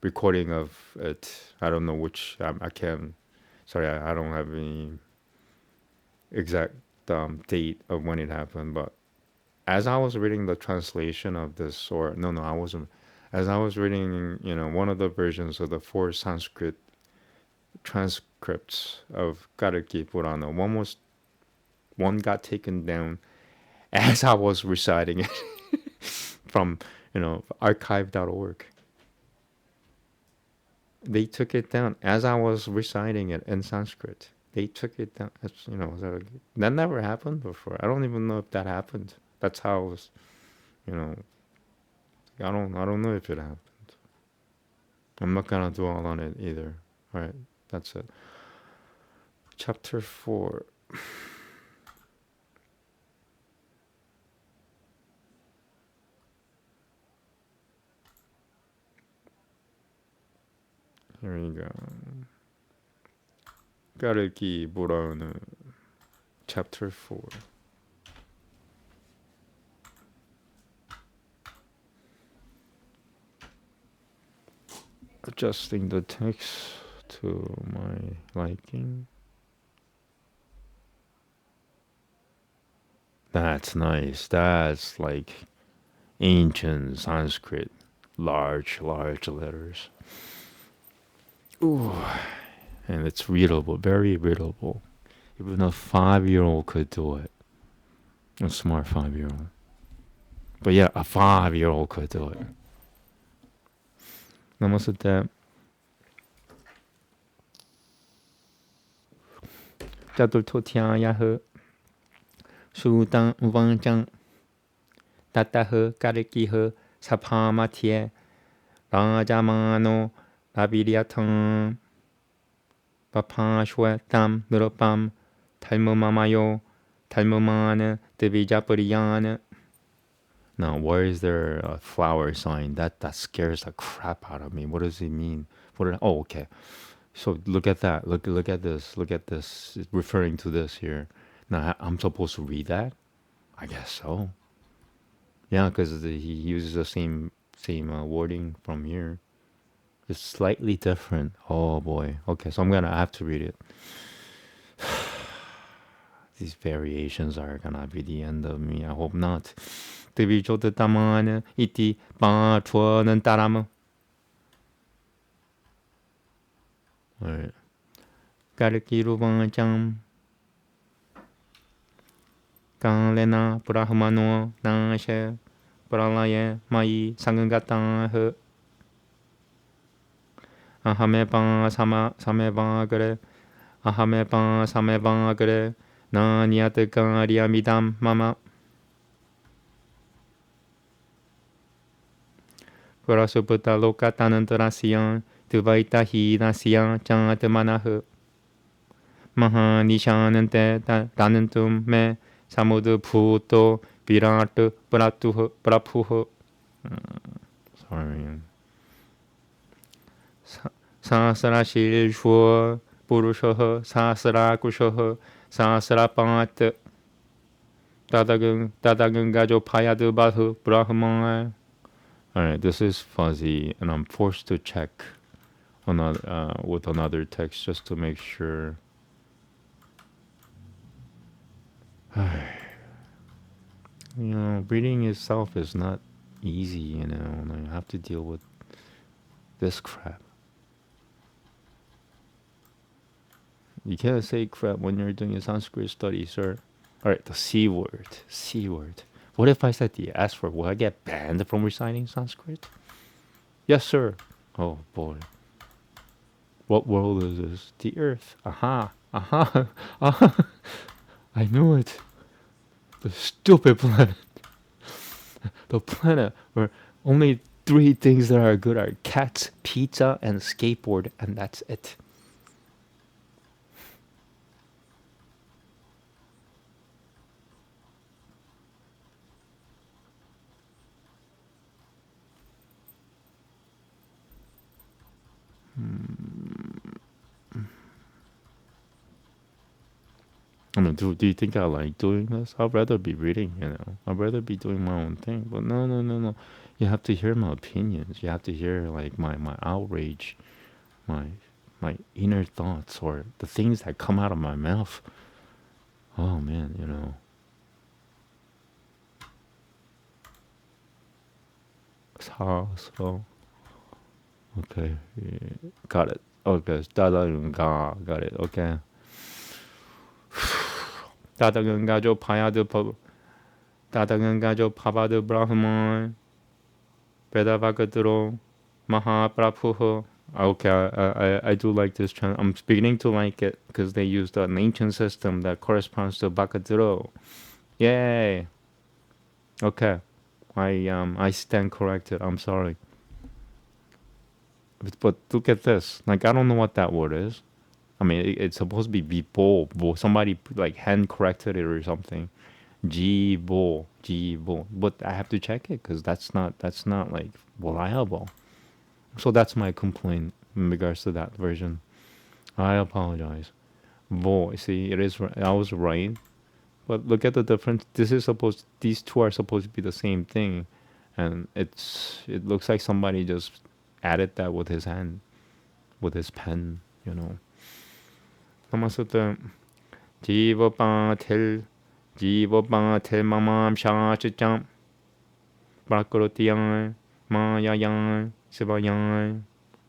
recording of it. I don't know which. I can't. Sorry, I don't have any exact date of when it happened. But as I was reading the translation of this, or no, I wasn't. As I was reading, one of the versions of the 4 Sanskrit transcripts of Karaki Purana, one got taken down as I was reciting it from archive.org. They took it down as I was reciting it in Sanskrit. They took it down. That never happened before. I don't even know if that happened. That's how it was. I don't know if it happened. I'm not gonna dwell on it either. All right, that's it. Chapter 4. Here we go. Karaki Purana, Chapter 4. Adjusting the text to my liking. That's nice. That's like ancient Sanskrit. Large letters. Ooh. And it's readable, very readable. Even a 5-year-old could do it. A smart 5-year-old. But yeah, a 5-year-old could do it. Namaste. Chaturtotyayaha Sudang Vangjang Tataha Karikiha Sapamatie Rajamano Labiliatam Papashwetam Nurupam Talmumamayo Talmumana Divijapuriyana. Now, where is there a flower sign? That scares the crap out of me. What does it mean? Oh, okay. So look at that. Look at this. Look at this. It's referring to this here. Now, I'm supposed to read that? I guess so. Yeah, because he uses the same wording from here. It's slightly different. Oh boy. Okay, so I have to read it. These variations are gonna be the end of me. I hope not. Divijote taman iti pa chuonen taram. Alright. Karikiru vancham. Kalena brahmano nashe pralaye mai sangatahe. Ahame sama samevagre. Ahame samevagre. Nanyat karyamidam mama. Prasuputta lokatanantarasyan tuvaita hinasyan chantamanaha. Mahanishanante tanantum me samudu bhuto virat prapuha. Sorry. Sasara shilshwa purushaha sasara kushaha sasara pat tadagang gajo payadu bahu brahman. Alright, this is fuzzy, and I'm forced to check with another text just to make sure. Reading itself is not easy, and I have to deal with this crap. You can't say crap when you're doing a Sanskrit study, sir. Alright, the C word. C word. What if I said the S word? Will I get banned from reciting Sanskrit? Yes, sir. Oh, boy. What world is this? The Earth. Aha. Aha. Aha. I knew it. The stupid planet. The planet where only 3 things that are good are cats, pizza, and skateboard, and that's it. I mean, do you think I like doing this? I'd rather be reading, I'd rather be doing my own thing. But no. You have to hear my opinions. You have to hear like my outrage, my inner thoughts, or the things that come out of my mouth. Oh man, So okay, yeah, got it. Okay, got it. Okay. Tadagangajo pavadu brahman Vedavagadro Mahaprabhu. Okay, I do like this chant. I'm beginning to like it because they used an ancient system that corresponds to Bakadro. Yay! Okay, I stand corrected. I'm sorry. But look at this. Like, I don't know what that word is. I mean, it's supposed to be bo. Somebody like hand corrected it or something. Bo. But I have to check it because that's not like reliable. So that's my complaint in regards to that version. I apologize. Bo. See, I was right. But look at the difference. These two are supposed to be the same thing, and it looks like somebody just added that with his hand, with his pen. Namaste. Jiva Patel Mamam Shachacham Prakrutiyam Mayayam Sivayam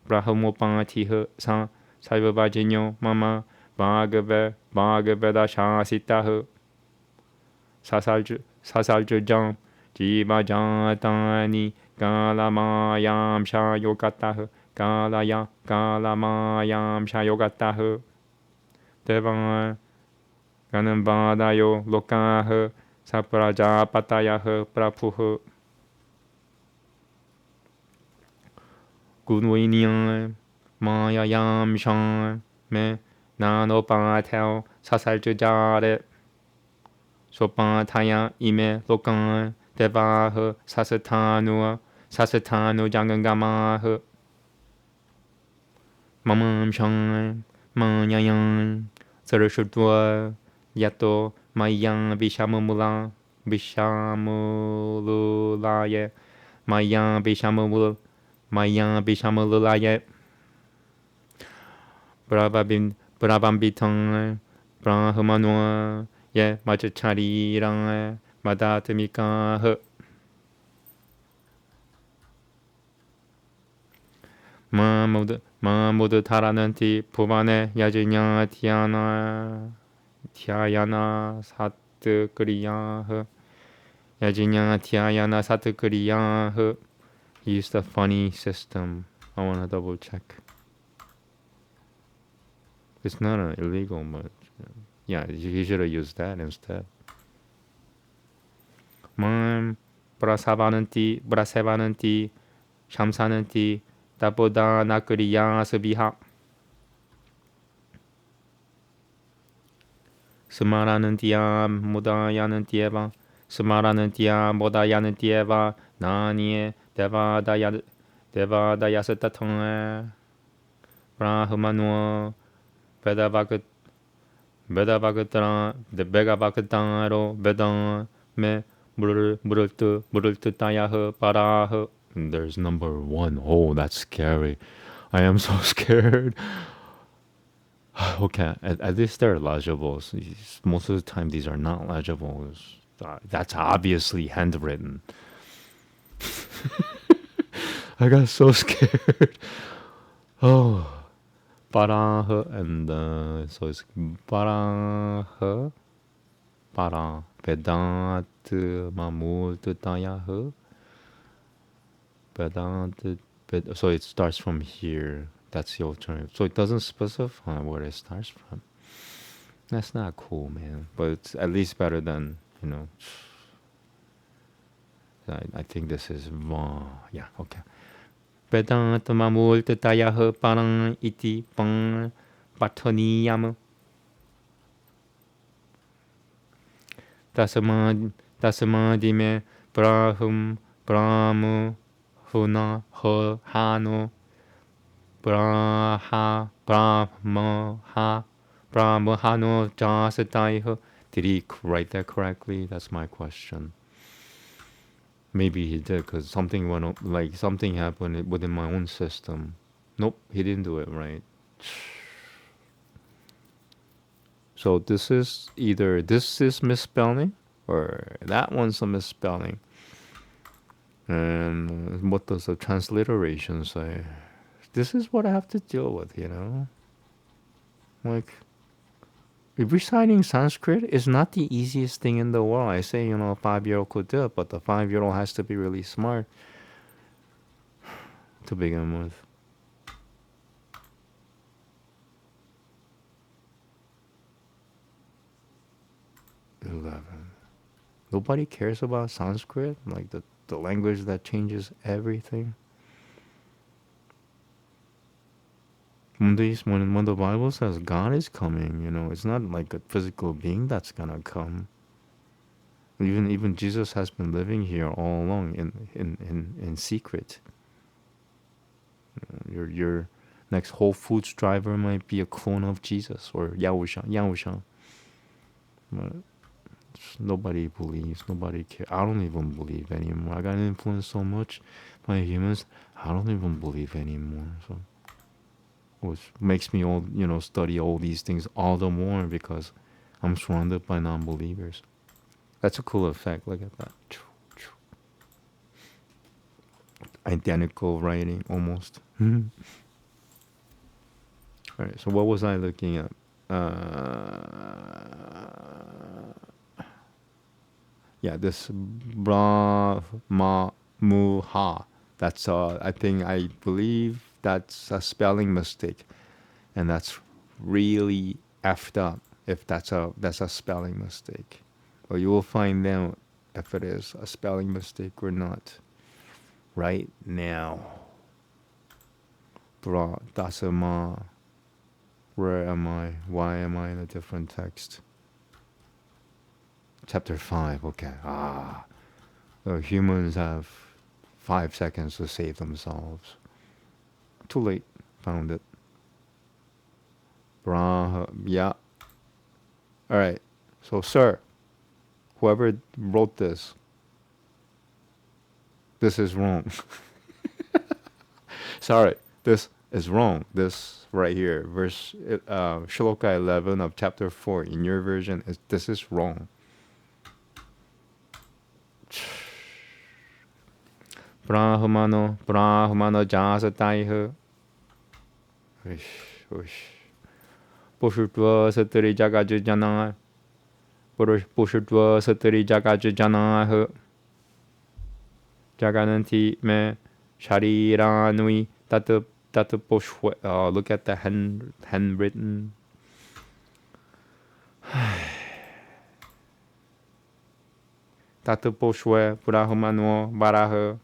Brahmopatiha Sa Saivavajinyo Mama Bhagaveda Shasitaha Sasaljam Jiva Jatani Kalamayam Shayogataha Kalamayam Shayogataha Devan Ganambadayo Lokaha Saprajapatayah prapuh Gunwinian Mayayam Shan Me Nanopatel Sasaljare Sopataya Ime Lokan Devah Sasatanu Jangangamah Mamam Shan Mayayan Sarashudwa Yato Mayan Vishamululaye Mayan Vishamululaye Brabambitang Brahmanwa Ye Machachari Rang Madatamika Mamudu Tarananti Puvane Yajinya Tiayana Satukriya Yajinya Tiayana Satukriya. He used a funny system. I want to double check. It's not illegal, but yeah, he should have used that instead. Brasavananti, Shamsananti, Tapoda Nakriya Sabiha. Smaranantiya Mudayanantieva, Smaranantiya Mudayanantieva, Nanye Devadayasatatang, Brahmanwa, Bedavakataro, Bedan, Me, Murultu Tayaha, Paraha. There's number 1. Oh, that's scary. I am so scared. Okay, at least they're legible. Most of the time, these are not legible. That's obviously handwritten. I got so scared. Oh, Paraha, and so it's Paraha, Para, Vedant, Mamul, Tayaha, Vedant, so it starts from here. That's the alternative. So it doesn't specify where it starts from. That's not cool, man. But it's at least better than, I think this is yeah, okay. Vedant mamul tatayah parang iti pang patoniyam. Tasamadime brahum brahmu huna hano Brahmano Jasataiha. Did he write that correctly? That's my question. Maybe he did, because something happened within my own system. Nope, he didn't do it right. So this is either this is misspelling or that one's a misspelling. And what does the transliteration say? This is what I have to deal with, Like, reciting Sanskrit is not the easiest thing in the world. I say, a 5-year-old could do it, but the 5-year-old has to be really smart to begin with. Nobody cares about Sanskrit, like the language that changes everything. When the Bible says God is coming, it's not like a physical being that's gonna come. Even Jesus has been living here all along in secret. Your next Whole Foods driver might be a clone of Jesus or Yahusha. But nobody believes, nobody cares. I don't even believe anymore. I got influenced so much by humans, I don't even believe anymore. So, which makes me study all these things all the more because I'm surrounded by non-believers. That's a cool effect. Look at that. Identical writing, almost. All right, so what was I looking at? Yeah, this Brahma Muha. That's I believe that's a spelling mistake, and that's really effed up if that's a spelling mistake. Or you will find out if it is a spelling mistake or not. Right now. Bra, dasama. Where am I? Why am I in a different text? Chapter 5, okay. Humans have 5 seconds to save themselves. Too late. Found it. Yeah. Alright. So, sir, whoever wrote this is wrong. Sorry, this is wrong. This right here, verse Shloka 11 of chapter 4 in your version, this is wrong. Brahmano jasataiha. Pushutva satri jagajana. Pushutva satri jagajana. Jagananti me shariranui tatu poshwe. Look at the handwritten. Tatu poshwe brahmano baraha.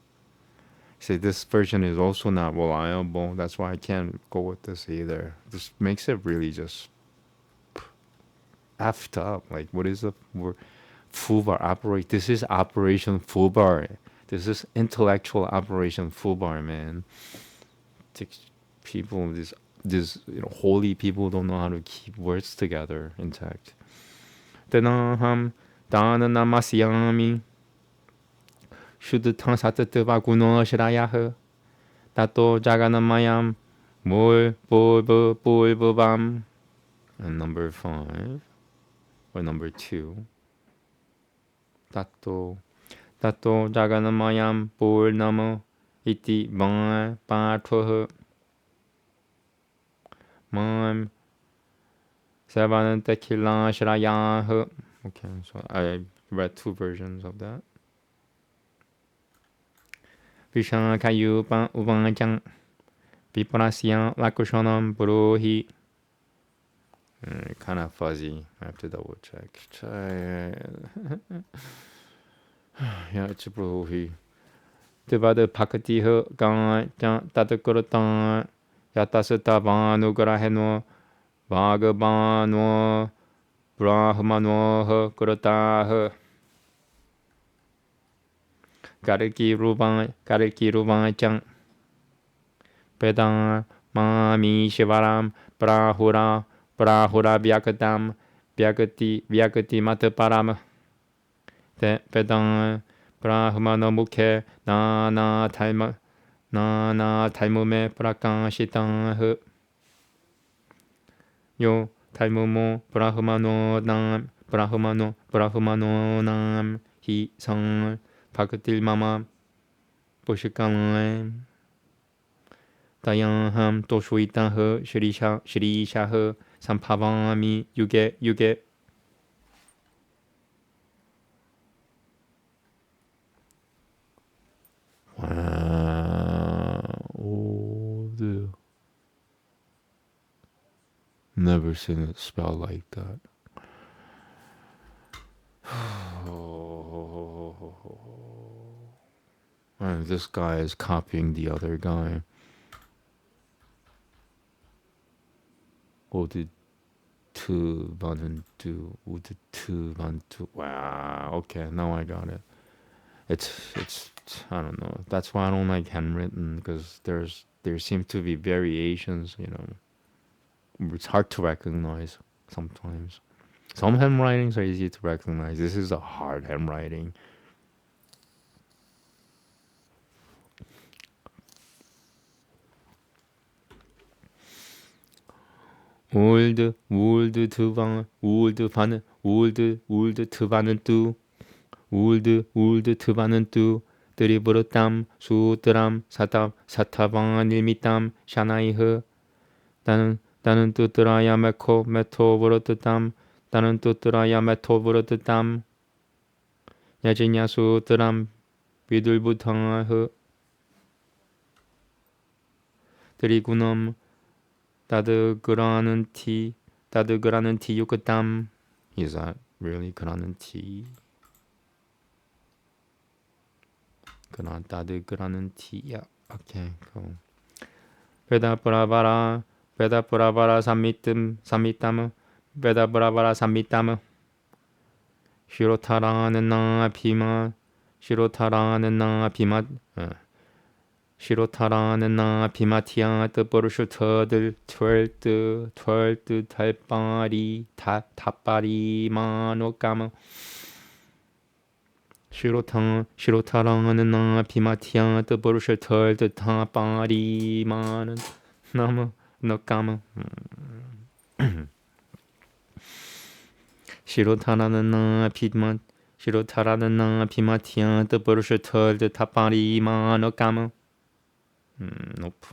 See, this version is also not reliable. That's why I can't go with this either. This makes it really just effed up. Like, what is the word? Fubar operate. This is Operation Fubar. This is intellectual Operation Fubar, man. People, these holy people don't know how to keep words together intact. Danaham dananamasyami. Shuddha sattatva guno shirayah. Tato jaganamayam mul bulbam. And number 5 or number 2. Tato jaganamayam purnamo iti bang pathoh. Mam savanantakila shirayah. Okay, so I read 2 versions of that. Vishakayupa uvanchang viprasya lakushonam purohi. Kind of fuzzy. I have to double check. Yeah, it's purohi. Devada pakatiha gan tatakuratan yatasatavanu graheno vagabano brahmano kuratah. Kariki ruvan chang pedang mami shivaram prahura vyakatam vyakati mataparam pedang brahmana mukhe nana taimume prakashitang yo taimumo brahmano nam hi sang Pakatil mama Pushikalam Dayaham Toshwitaha Shrishaha Sampavami Yuge. Wow. Never seen it spelled like that. And this guy is copying the other guy. Ode to Vanantu. Wow. Okay, now I got it. It's I don't know. That's why I don't like handwritten, because there seem to be variations. It's hard to recognize sometimes. Some handwritings are easy to recognize. This is a hard handwriting. Old tuvan tuvanantu Tribhutam sutram satavan nimitam shanaiha Danantutraya meto vratatam Danantutraya meto vratatam Yajinya sutram vidulbhutanah Trigunam Tadagrananti yukatam. Is that really 그라는 티. 그나 따드 그라는 티야. 오케이. cool. 베다 브라바라 삼미땀 베다 브라바라 삼미땀 시로타라는 나 비마 시로타라는 나 비마 시로타라는 나 비마티아 뜻버르슈 터들 털뜨 달바리 다빠리 마노까마 시로타라는 나 비마티아 뜻버르슈 터들 다빠리 마는 나무 너까마 시로타라는 나 비마 시로타라는 나 비마티아 뜻버르슈 터들 다빠리 마노까마 nope.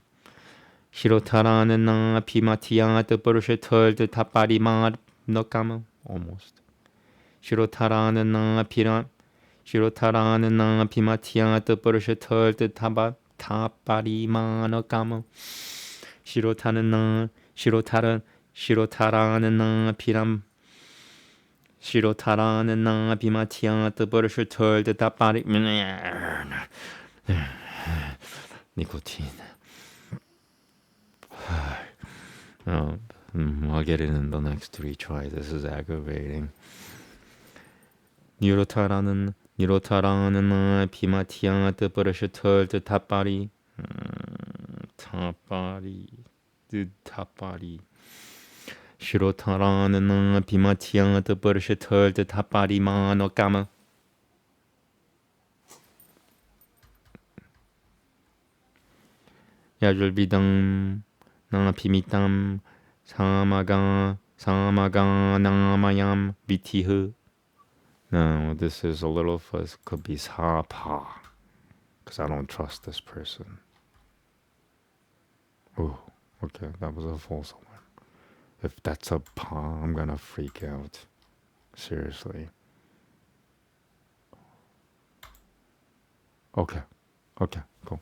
시로타라는 나 비마티아 뜻버릇을 털듯 다빠리마 너까마 almost. 시로타라는 나 비마티아 뜻버릇을 털듯 다빠리마 너까마 시로타라는 나 비마티아 뜻버릇을 털듯 다빠리 니코틴. I'll get it in the next retry. This is aggravating. 니로타라는 비마티아 뜻버릇을 털듯 다빠리 시로타라는 비마티아 뜻버릇을 털듯 다빠리마 너까마 야줄비당 나 비미땀 사마가 나마얌 비티흐. No, this is a little fuzz. Could be 사파, because I don't trust this person. Oh, okay, that was a false one. If that's a pa, I'm gonna freak out. Seriously. Okay, cool.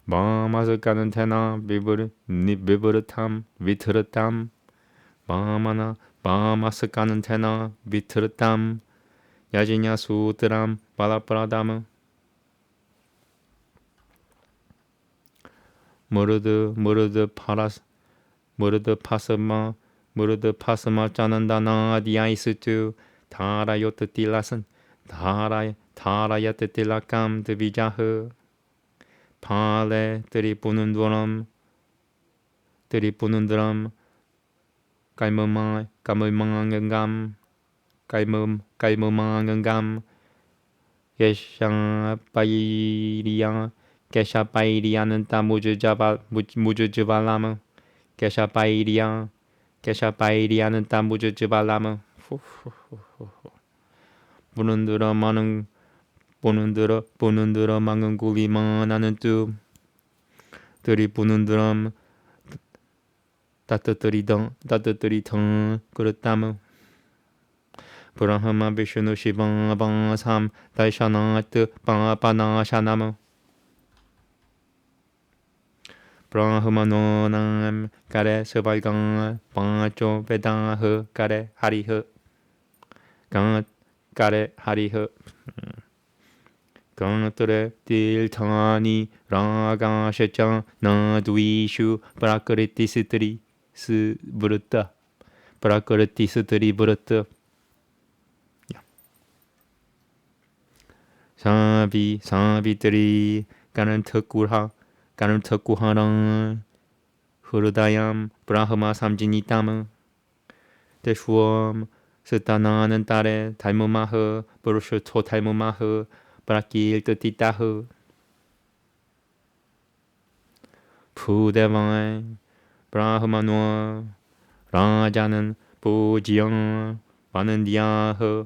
마마스 까는 테나 비브르탐 위트르탐 마마스 까는 테나 위트르탐 야지냐 수드람 바라바라담 무르드 파스마 짜는다나 디아이스투 다라요트 딜라슨 다라야트 딜라감 드비자흐 팔레 들이부는 드럼 깔무망한 감 게샤바이리아는 따 무주주발라무 게샤바이리아는 따 무주주발라무 보는 들어 망은 구리만 하는 뚝 들이부는 드럼 따뜻들이덩 그렇다무 브라흐마 비슈누 시방 삼 달샤나트 바나샤나무 브라흐마 노남 가레 스발강 바조 베다흐 가레 하리흐 가레 하리흐 강들의 딜타니 라가셰짱 나두이슈 브라크리티스들이 부르다 사비들이 가는 특구하랑 흐르다얌 브라흐마 삼진이 땀은 대슈엄 스타나는 딸의 달무마흐 브루슈토 달무마흐 브라킬 뜻이다흐 푸데바이 브라흐마노 라자는 보지영 마는디아흐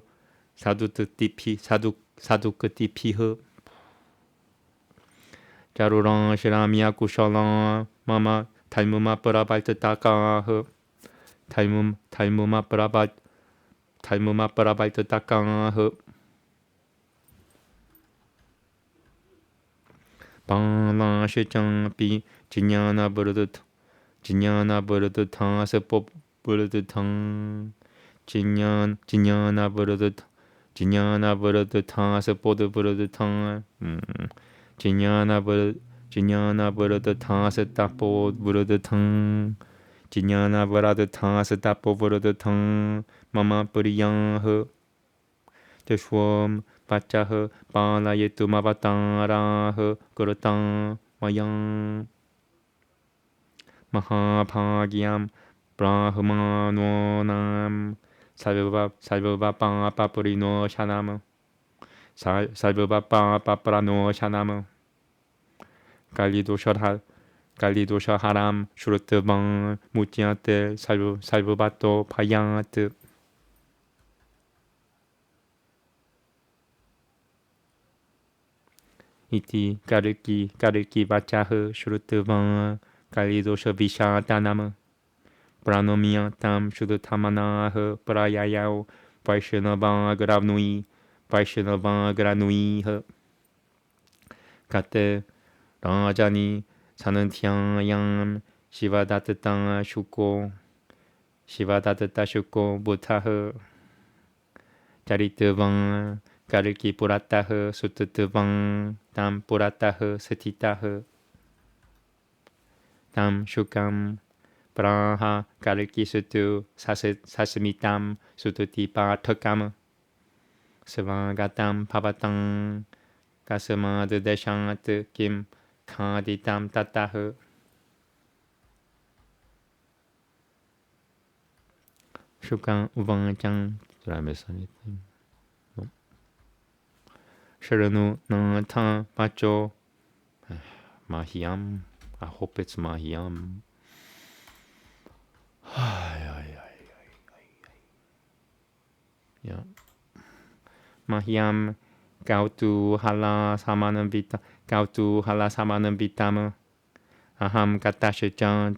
사두크티피흐 자루랑 시라미야 구샬랑 마마 달무마 브라발트다카흐 달무마 브라발트다카흐 방라시장비 지냐나 버르드 타스법 버르드 탕 Jinyana Buddha Tang Bodu Buddha Tang Jinyana Buddha Tang Tapo Buddha Tang Jinyana Buddha Tang Tapo Buddha Tang Mama Puriyang He Joshwam Pacha He Bala Yetu Mavatara He Gurutang Mayang Mahabhagyam Brahmanonam Salva Papurino Shanam Salva Paprano Shanam Kalidosha Haram Shurutbang Mutiate Salvato Payat Iti Karuki Vachahu Shurutbang Kalidosha Vishatanam Pranomia Tam Shudutamana Prayayao Vaishnava Granui Kate Rajani Sanantyayam Shivadatta Shuko Buddha Charitavang Karuki Purata Sututavang Tam Purata Satita Tam Shukam Praha Karuki Sutu Sasamitam Sututi Pathakam Savagatam Pavatang Kasama Deshangat Kim Kaditam Tatahu Shukan Uvanchang. Did I miss anything? Nope. Sharanu Natan Macho Mahiam. I hope it's Mahiam. Yeah. Mahiam Gautu Hala Samanam Vitama Aham Katashichan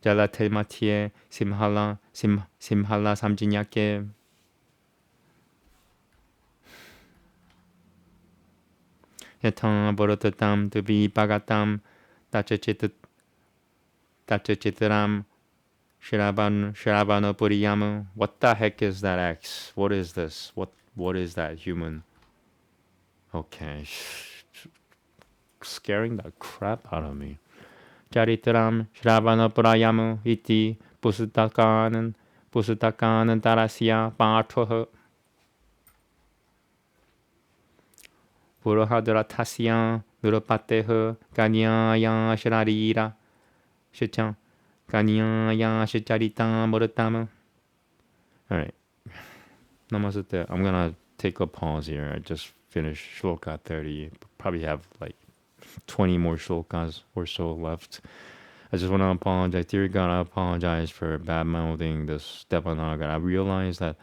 Jalatelmatie Simhala Samjinyake Yatan Borotatam Tubi Bagatam Tachachitaram Shravana Puriyamu. What the heck is that X? What is this? What is that human? Okay. Scaring the crap out of me. Charitram Shravana Purayamu Iti Pusutakanan Tarasya Pathoha Purohadratasya Nurupateha Ganyaya Shararira Shicham Ganyaya Shicharitam Murutama. Alright. Namaste. I'm gonna take a pause here. I just finished Shloka 30. Probably have like 20 more shlokas or so left. I just want to apologize. Dear God, I apologize for bad mouthing this Devanagari. I realize that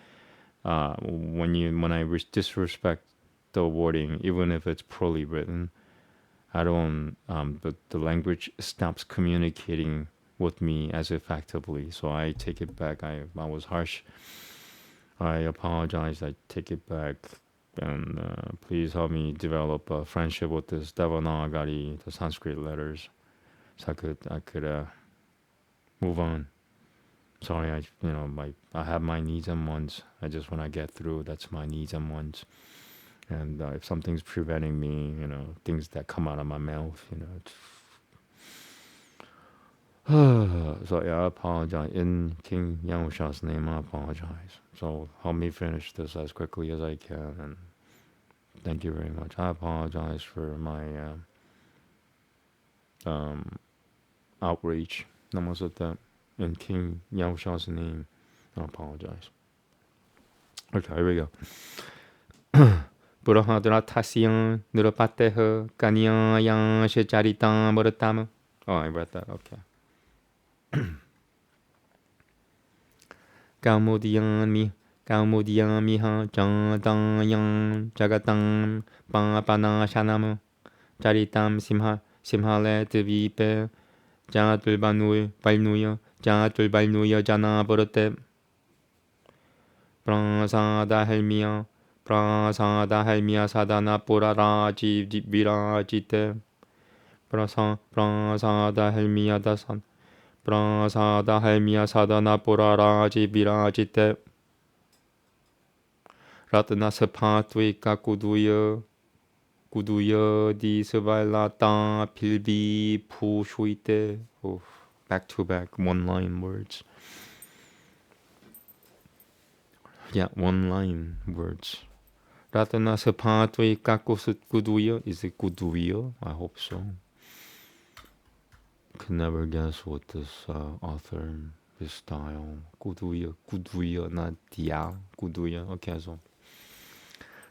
when I disrespect the wording, even if it's poorly written, I don't, the language stops communicating with me as effectively. So I take it back. I was harsh. I apologize. I take it back. And please help me develop a friendship with this Devanagari, the Sanskrit letters, so I could move on. Sorry, I have my needs and wants. I just want to get through. That's my needs and wants. And if something's preventing me, things that come out of my mouth, so yeah, I apologize. In King Yamsha's name, I apologize. So help me finish this as quickly as I can, and thank you very much. I apologize for my outreach. Namaste. In King Yamsha's name, I apologize. Okay, here we go. Burahadra Tasyan Nurupateha Kanyayan Shecharitam Muratam. Oh, I read that, okay. Kaumudiyami ha Jadayam Jagatam Papanashanam Charitam Simhale Tvipe Jatulbalnuya Jana Burate Prasada Helmia Sadana Puraraji Virajite Prasada Helmia Dasan prasada halmiya sadana puraraji virajite ratna sapatwika kuduya di savalata pilvi pushuite. Back to back one line words. Yeah, one line words. Ratna sapatwika kuduya. Is it kuduya? I hope so. Could never guess what this author, his style. Kuduya, not dia. Kuduya. Okay, so.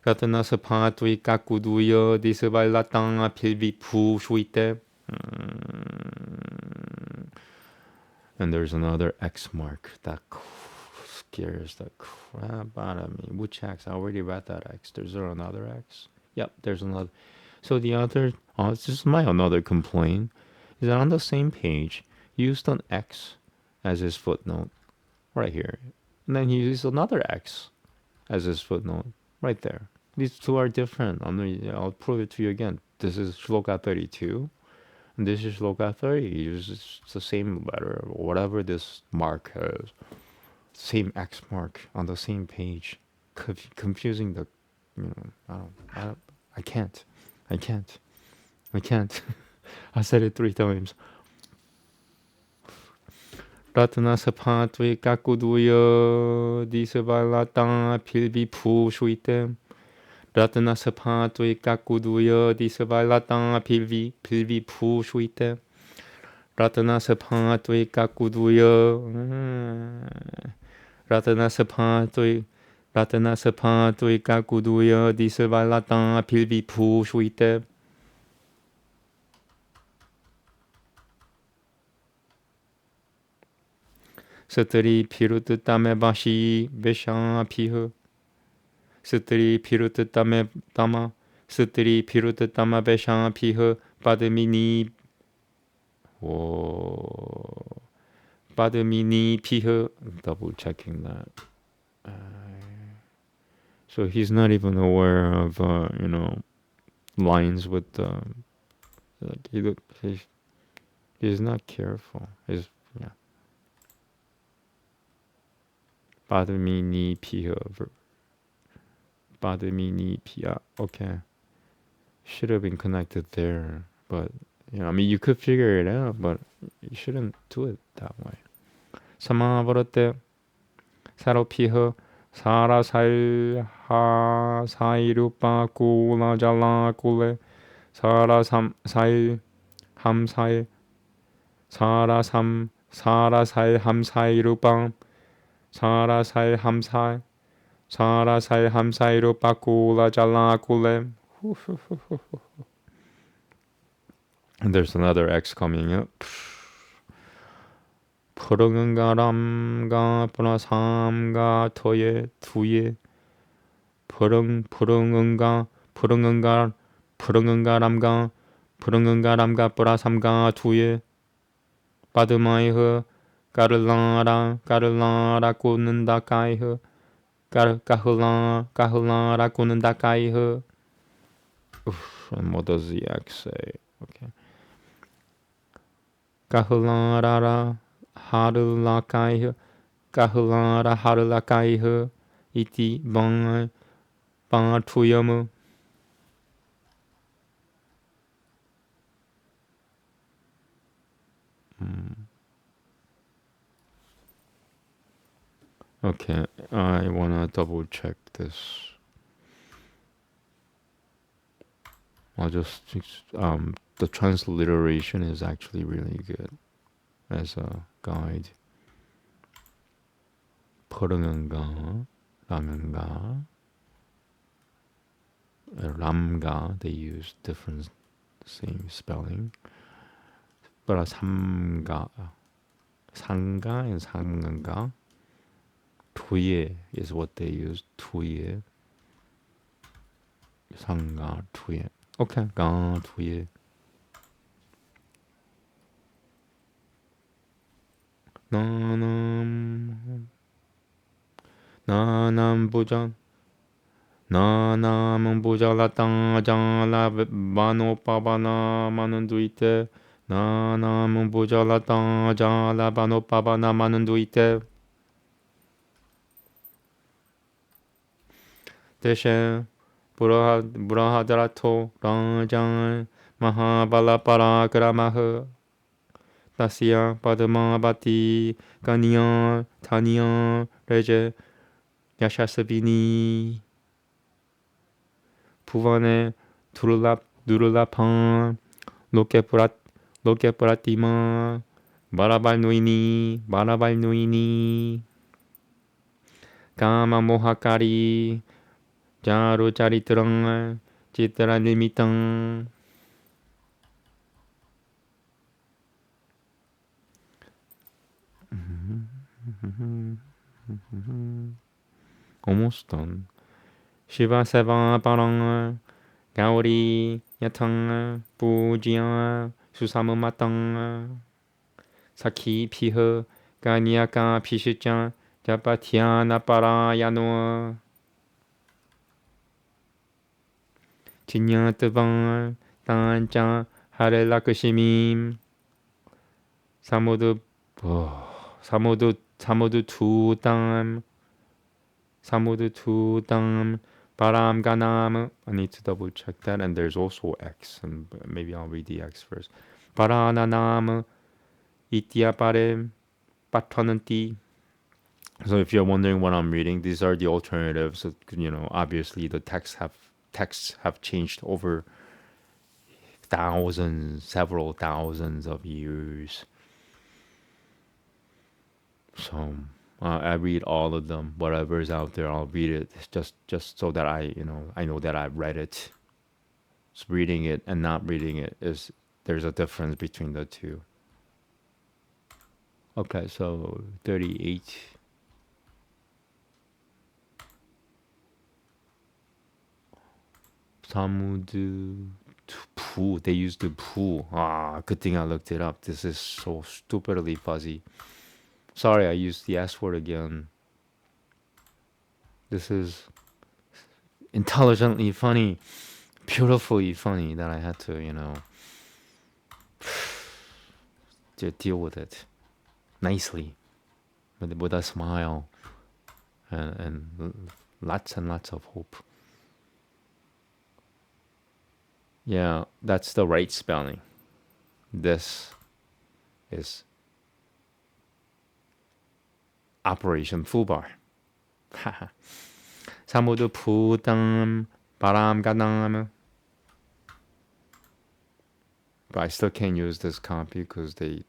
Ratna sapatwika kuduya di savalata pilvi pushuite. And there's another X mark that scares the crap out of me. Which X? I already read that X. Is there another X? Yep, there's another. So the other, this is my another complaint, is that on the same page, he used an X as his footnote right here. And then he used another X as his footnote right there. These two are different. I'll prove it to you again. This is Shloka 32. And this is Shloka 30. He uses the same letter or whatever this mark has. Same X mark on the same page. Confusing the, I can't. I said it 3 times. Ratna sapatwika kuduya di savalata pilvi pushuite. Ratna sapatwika kuduya di savalata pilvi pushuite. Ratna sapatwika kuduya. Ratna sapatwika kuduya di savalata pilvi pushuite. Satri pirut tame bashi vesha pihu. Satri pirut tame tama. Satri pirut tama vesha pihu. Padamini. Padamini pihu. Double checking that. So he's not even aware of, lines with, he's not careful. Padamini piha. Padamini piha. Okay. Should have been connected there. But, you could figure it out, but you shouldn't do it that way. Samavarate. Saro piha. Sara sailha sairupa kula jala kule. Sara sail ham sail. Sara sail ham sairupam. Sara sail ham sail. Sara sail ham sairupa kula jala kule. And there's another X coming up. Purunga ramga prasamga toye tuye. Purunga ramga prasamga tuye. Padumaiha karulara kunanda kaiha. Kahulara kunanda kaiha. And what does the X say? Okay. Kahulara harulakaiha. Kahulara harulakaiha. Iti bang tuyamu. Okay, I wanna double check this. I'll just the transliteration is actually really good as a guide. Purunga, ramga, ramga. They use different same spelling. But samga, sanga and sanganga. Tuye is what they use. Tuye. Sanga, tuye. Okay, ga, tuye. Nanam bujan. Nanam bujalatang jala vano pavana mananduite. 나나문 부절라땅 자라바노빠바 나마는 두이테 대신 브라하드라토 랑장 마하발라파라 그라마흐 다시야 바드마바티 가니야 타니야 레제 야샤스비니 부반에 두룰라판 로케프라티마 마라발누이니 가마모하카리 자루자리트랑 지트라니미땅 Almost done. Shiva Seva Parang Gauri Yatang Pujian Susamumatang Saki Pihe Ganyaka Pishijan Japatiana Parayano Chinya Tevang Tanja Harelakshimim Samudu Tudam Param Ganam. I need to double check that. And there's also X, and maybe I'll read the X first. Parananam Ityapare Patananti. So if you're wondering what I'm reading, these are the alternatives. Obviously the texts have changed over several thousands of years. So I read all of them. Whatever's out there, I'll read it just so that I know that I've read it. So reading it and not reading it there's a difference between the two. Okay, so 38. Samudu Pu. They use the Pu. Good thing I looked it up. This is so stupidly fuzzy. Sorry, I used the S word again. This is intelligently funny, beautifully funny that I had to, to deal with it nicely, with a smile and lots of hope. Yeah, that's the right spelling. This is Operation Fubar. Samudu Pudam Param Ganam. But I still can't use this copy because they're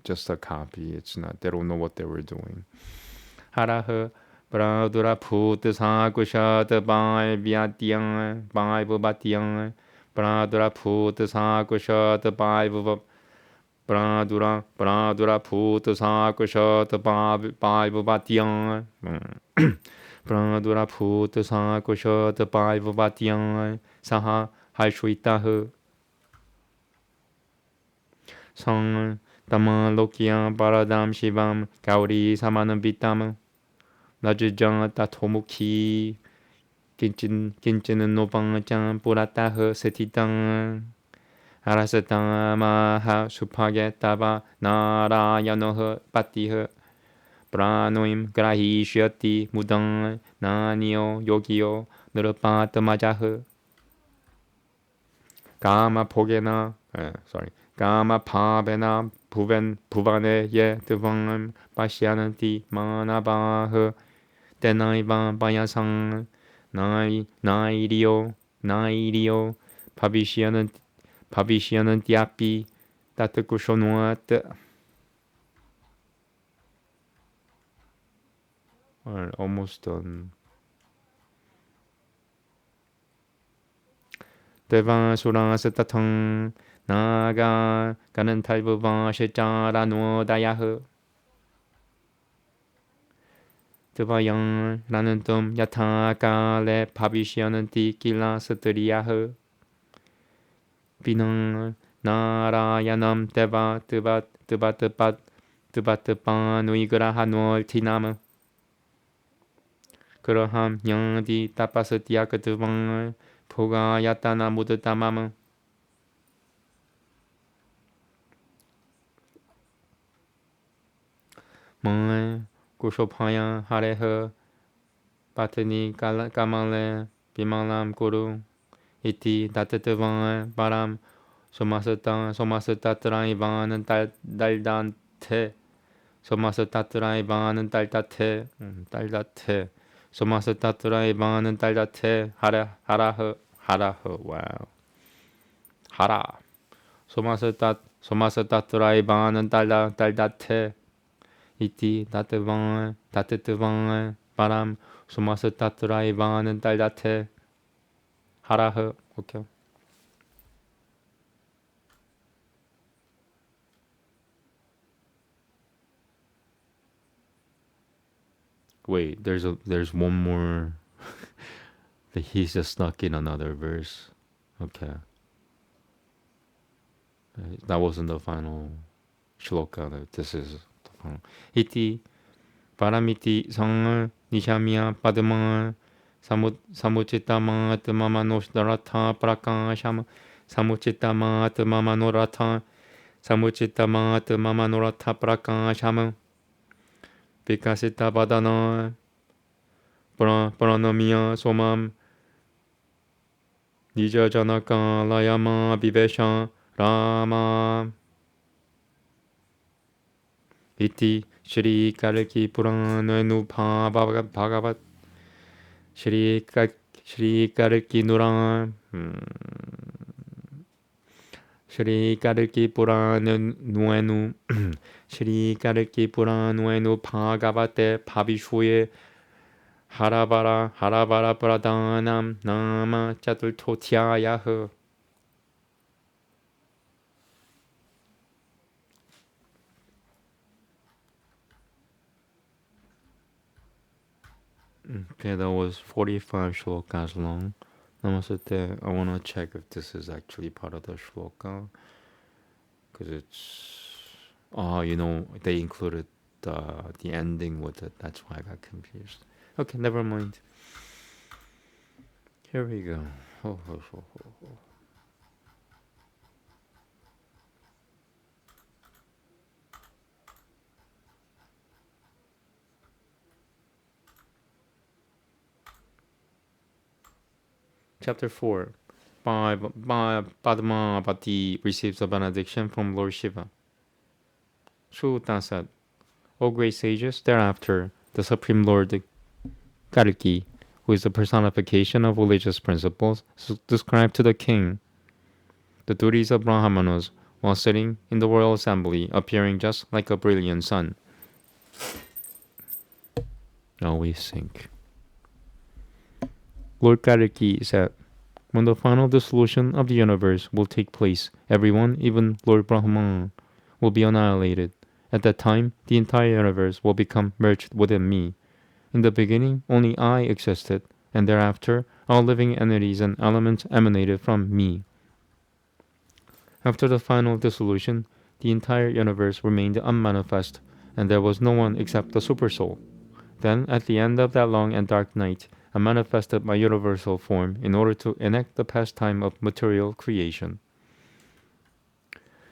just a copy. It's not. They don't know what they were doing. Haraha Bradura Putusa Kushat Bai Viatian Bai Bubatian Bradura Putusa Kushat Bai Bradura Putusa Kushat Bai Bubatian Bradura Putusa Kushat Bai Bubatian Saha Haishwitahu Sang Tama Lokian Paradam Shivam Gauri Samanam Vitam Najujang Tatomuki Kinchin Novang Purataha Setitang Arasatang Maha Supagetava Narayanoha Patiha Pranoim Grahishyati Mudang Nanio Yogio Nurapatamajaha Kama Pogena Kama Pabena Puvane Ye Devang Pasyananti Manabah Denaivan Bayasang Nairio Pavisyanantiapi Tatakushonuat. Alright, almost done. Devan Surang Setatang Naga Ganantalva Shechara no Dayahu Devayang Ranantum Yataka Le Pavisyananti Kila Satriyahu Binang Narayanam Deva Tebat Nuigraha Nol Tinam Kuraham Yandi Tapasatiaka Devang Puga Yatana Mudatamam Mangé, Kushopayan, Harehe, Patani, Kamale, Bimalam, Guru, Iti, Datetevan, Baram, Somasata Ivan, Daldante, Somasata Ivan, Daldate, Somasata Ivan, Daldate, Harahe, wow, Hara, Somasata Ivan, Daldate, Iti, Datetevan, Baram, Somasata Ivan, Daldate, Harahe, okay. Wait, there's one more. He's just stuck in another verse. Okay, that wasn't the final shloka. This is the final. Iti paramiti sang nishamya padma samuchitama atmama nosdaratha prakasham samuchitama atmama noratha samuchitama atmama noratha prakasham vikasita badana pranamiya somam Nija Janaka Layama Vivesha Rama Iti Shri Kalki Purana Nupa Bhagavat Shri Kalki Nuran Shri Kalki Purana Nuenu Shri Kalki Purana Nuenu Bhagavate Pavishuye Harabara Pradhanam Nama Chaturtotyayaha. Okay, that was 45 shlokas long. Namaste. I want to check if this is actually part of the shloka. Because it's... they included the ending with it. That's why I got confused. Okay, never mind. Here we go. Chapter 4. Padmavati receives a benediction from Lord Shiva. Suta said, O great sages, thereafter, the Supreme Lord Kariki, who is the personification of religious principles, described to the king the duties of Brahmanas while sitting in the royal assembly, appearing just like a brilliant sun. Always think. Lord Kariki said, when the final dissolution of the universe will take place, everyone, even Lord Brahman, will be annihilated. At that time, the entire universe will become merged within me. In the beginning, only I existed, and thereafter, all living entities and elements emanated from me. After the final dissolution, the entire universe remained unmanifest, and there was no one except the Supersoul. Then, at the end of that long and dark night, I manifested my universal form in order to enact the pastime of material creation.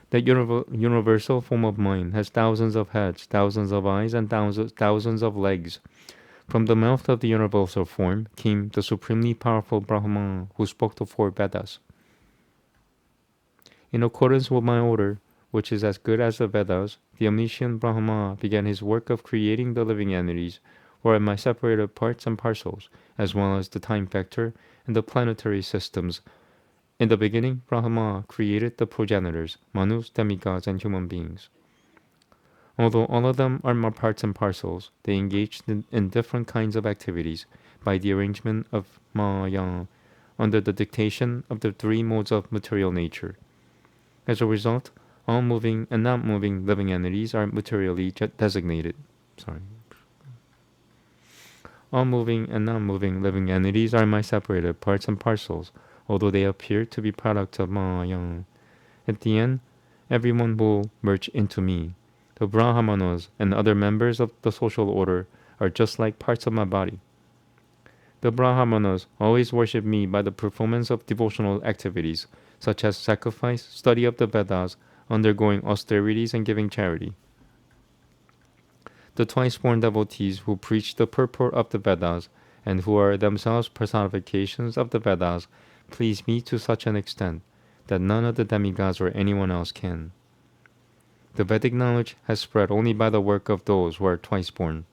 That universal form of mine has thousands of heads, thousands of eyes, and thousands of legs. From the mouth of the universal form came the supremely powerful Brahman who spoke the 4 Vedas. In accordance with my order, which is as good as the Vedas, the omniscient Brahma began his work of creating the living entities, or my separated parts and parcels, as well as the time factor and the planetary systems. In the beginning, Brahma created the progenitors, Manus, demigods, and human beings. Although all of them are my parts and parcels, they engaged in different kinds of activities by the arrangement of Maya, under the dictation of the 3 modes of material nature. As a result, all moving and non-moving living entities are materially designated. All moving and non-moving living entities are my separated parts and parcels, although they appear to be products of Maya. At the end, everyone will merge into me. The Brahmanas and other members of the social order are just like parts of my body. The Brahmanas always worship me by the performance of devotional activities, such as sacrifice, study of the Vedas, undergoing austerities, and giving charity. The twice-born devotees who preach the purport of the Vedas and who are themselves personifications of the Vedas please me to such an extent that none of the demigods or anyone else can. The Vedic knowledge has spread only by the work of those who are twice-born.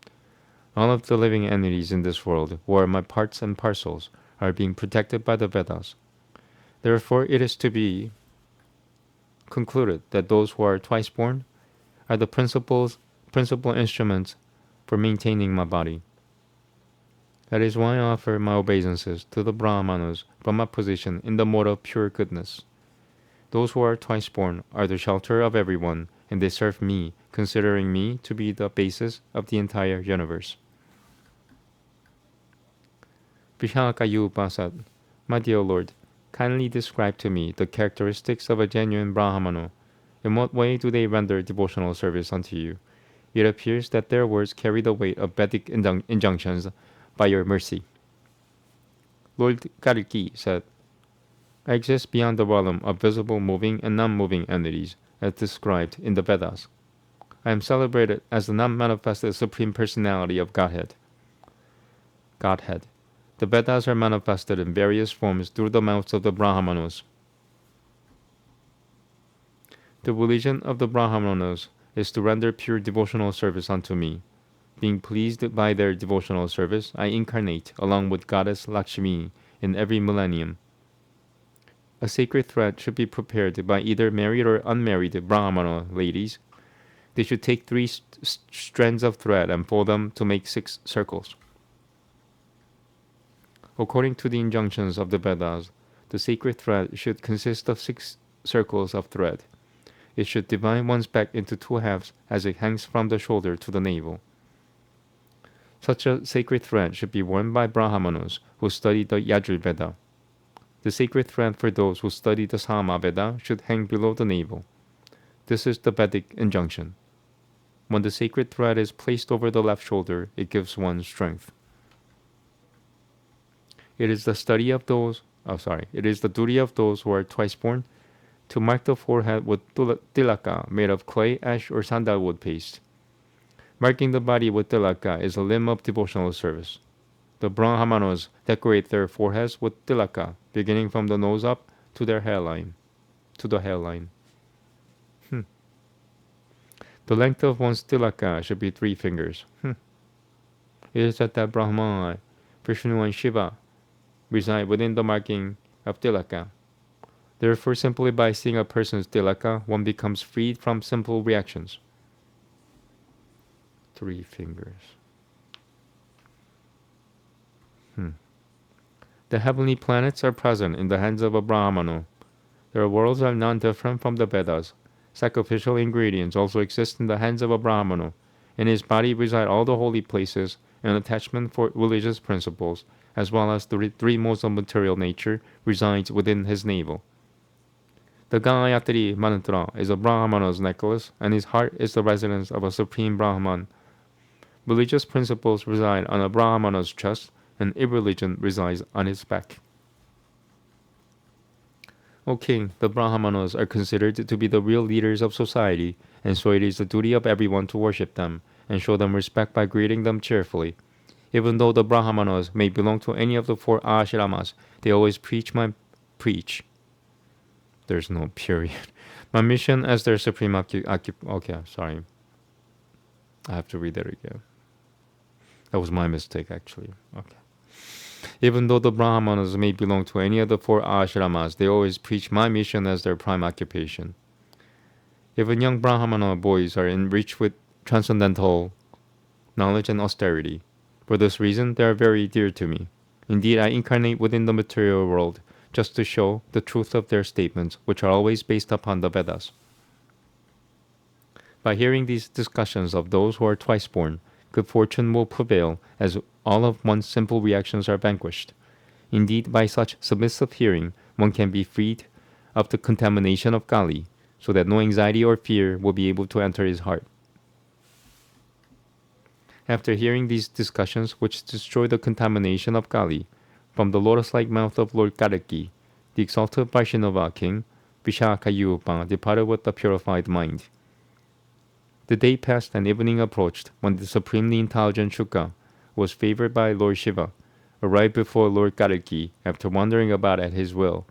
All of the living entities in this world, who are my parts and parcels, are being protected by the Vedas. Therefore, it is to be concluded that those who are twice-born are the principal instruments for maintaining my body. That is why I offer my obeisances to the Brahmanas from my position in the mode of pure goodness. Those who are twice-born are the shelter of everyone, and they serve me, considering me to be the basis of the entire universe. Vishakayupa, my dear Lord, kindly describe to me the characteristics of a genuine Brahmana. In what way do they render devotional service unto you? It appears that their words carry the weight of Vedic injunctions by your mercy. Lord Kariki said, I exist beyond the realm of visible moving and non-moving entities as described in the Vedas. I am celebrated as the non-manifested Supreme Personality of Godhead. The Vedas are manifested in various forms through the mouths of the Brahmanas. The religion of the Brahmanas is to render pure devotional service unto me. Being pleased by their devotional service, I incarnate along with Goddess Lakshmi in every millennium. A sacred thread should be prepared by either married or unmarried Brahmana ladies. They should take 3 strands of thread and fold them to make 6 circles. According to the injunctions of the Vedas, the sacred thread should consist of 6 circles of thread. It should divide one's back into 2 halves as it hangs from the shoulder to the navel. Such a sacred thread should be worn by Brahmanas who study the Yajur Veda. The sacred thread for those who study the Sama Veda should hang below the navel. This is the Vedic injunction. When the sacred thread is placed over the left shoulder, it gives one strength. It is the duty of those who are twice-born to mark the forehead with tilaka made of clay, ash, or sandalwood paste. Marking the body with tilaka is a limb of devotional service. The Brahmanas decorate their foreheads with tilaka, beginning from the nose up to the hairline. The length of one's tilaka should be 3 fingers. It is said that Brahma, Vishnu, and Shiva reside within the marking of tilaka. Therefore, simply by seeing a person's tilaka, one becomes freed from simple reactions. 3 fingers. The heavenly planets are present in the hands of a Brahmana. Their worlds are none different from the Vedas. Sacrificial ingredients also exist in the hands of a Brahmana. In his body reside all the holy places and attachment for religious principles, as well as the 3 modes of material nature resides within his navel. The Gayatri mantra is a Brahmana's necklace, and his heart is the residence of a supreme Brahman. Religious principles reside on a Brahmana's chest, and irreligion resides on his back. O king, the Brahmanas are considered to be the real leaders of society, and so it is the duty of everyone to worship them and show them respect by greeting them cheerfully. Even though the Brahmanas may belong to any of the 4 ashramas, they always preach. There's no period. My mission as their supreme okay, sorry. I have to read that again. That was my mistake, actually. Okay. Even though the Brahmanas may belong to any of the 4 ashramas, they always preach my mission as their prime occupation. Even young Brahmana boys are enriched with transcendental knowledge and austerity. For this reason, they are very dear to me. Indeed, I incarnate within the material world just to show the truth of their statements, which are always based upon the Vedas. By hearing these discussions of those who are twice-born, good fortune will prevail as all of one's simple reactions are vanquished. Indeed, by such submissive hearing, one can be freed of the contamination of Kali, so that no anxiety or fear will be able to enter his heart. After hearing these discussions which destroy the contamination of Kali, from the lotus-like mouth of Lord Kariki, the exalted Vaishnava king, Vishakayupa, departed with a purified mind. The day passed and evening approached when the supremely intelligent Shuka was favored by Lord Shiva, arrived before Lord Kariki after wandering about at his will.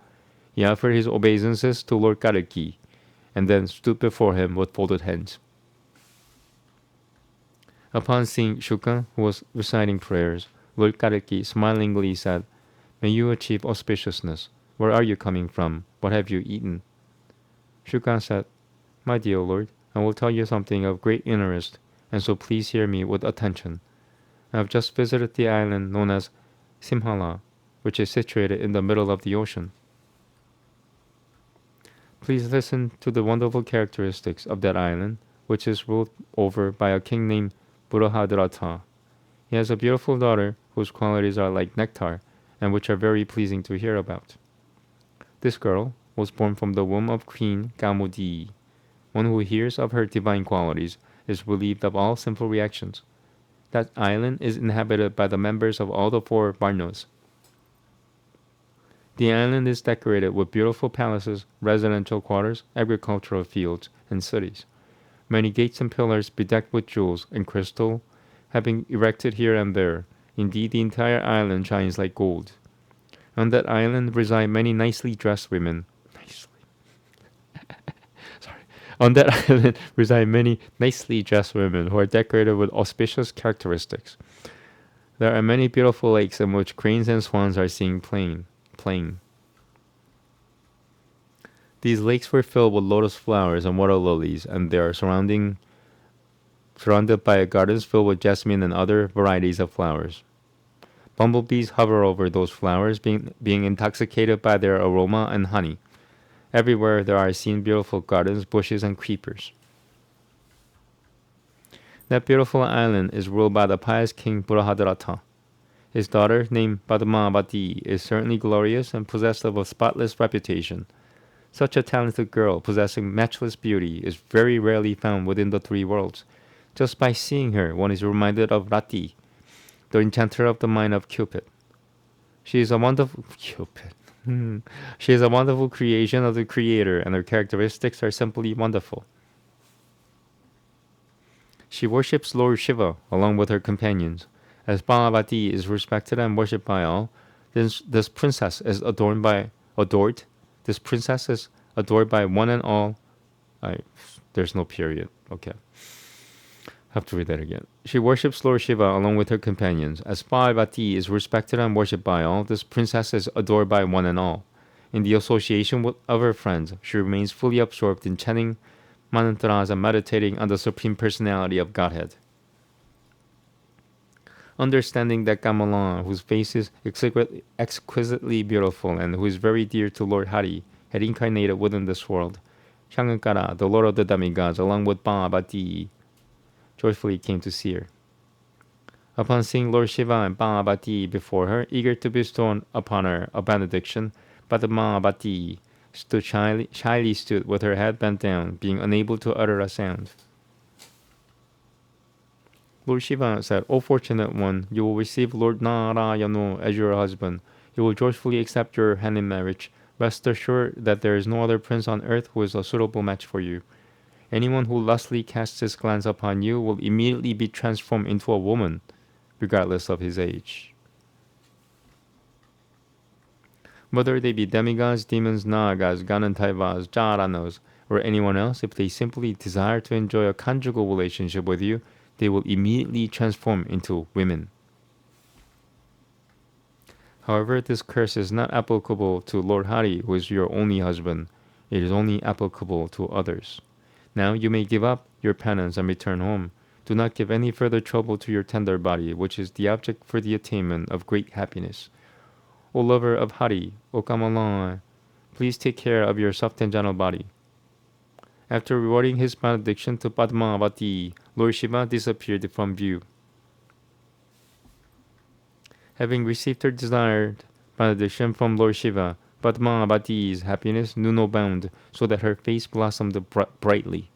He offered his obeisances to Lord Kariki and then stood before him with folded hands. Upon seeing Shuka, who was reciting prayers, Lord Kariki smilingly said, "May you achieve auspiciousness. Where are you coming from? What have you eaten?" Shuka said, "My dear Lord, I will tell you something of great interest, and so please hear me with attention. I have just visited the island known as Simhala, which is situated in the middle of the ocean. Please listen to the wonderful characteristics of that island, which is ruled over by a king named Burahadratha. He has a beautiful daughter whose qualities are like nectar and which are very pleasing to hear about. This girl was born from the womb of Queen Gamudi. One who hears of her divine qualities is relieved of all sinful reactions. That island is inhabited by the members of all the four Varnas. The island is decorated with beautiful palaces, residential quarters, agricultural fields, and cities. Many gates and pillars bedecked with jewels and crystal have been erected here and there. Indeed, the entire island shines like gold. On that island reside many nicely dressed women. On that island reside many nicely dressed women who are decorated with auspicious characteristics. There are many beautiful lakes in which cranes and swans are seen playing. These lakes were filled with lotus flowers and water lilies, and they are surrounded by gardens filled with jasmine and other varieties of flowers. Bumblebees hover over those flowers, being intoxicated by their aroma and honey. Everywhere there are seen beautiful gardens, bushes, and creepers. That beautiful island is ruled by the pious king Burahadratha. His daughter, named Padmavati, is certainly glorious and possessed of a spotless reputation. Such a talented girl, possessing matchless beauty, is very rarely found within the three worlds. Just by seeing her, one is reminded of Rati, the enchanter of the mind of Cupid. She is a wonderful She is a wonderful creation of the Creator, and her characteristics are simply wonderful. She worships Lord Shiva along with her companions. As Balavati is respected and worshipped by all, this princess is adored. This princess is adored by one and all. There's no period. Okay. Have to read that again. She worships Lord Shiva along with her companions. As Parvati is respected and worshipped by all, this princess is adored by one and all. In the association of her friends, she remains fully absorbed in chanting mantras and meditating on the Supreme Personality of Godhead. Understanding that Kamalan, whose face is exquisitely beautiful and who is very dear to Lord Hari, had incarnated within this world, Shangankara, the Lord of the demigods, along with Parvati, joyfully came to see her. Upon seeing Lord Shiva and Parvati before her, eager to bestow upon her a benediction, Padmavati shyly stood with her head bent down, being unable to utter a sound. Lord Shiva said, "O fortunate one, you will receive Lord Narayana as your husband. He will joyfully accept your hand in marriage. Rest assured that there is no other prince on earth who is a suitable match for you. Anyone who lustily casts his glance upon you will immediately be transformed into a woman, regardless of his age." Whether they be demigods, demons, nagas, ganantaivas, jaranos, or anyone else, if they simply desire to enjoy a conjugal relationship with you, they will immediately transform into women. However, this curse is not applicable to Lord Hari, who is your only husband. It is only applicable to others. Now you may give up your penance and return home. Do not give any further trouble to your tender body, which is the object for the attainment of great happiness. O lover of Hari, O Kamalan, please take care of your soft and gentle body. After rewarding his benediction to Padmavati, Lord Shiva disappeared from view. Having received her desired benediction from Lord Shiva, Padmavati's happiness knew no bound, so that her face blossomed brightly.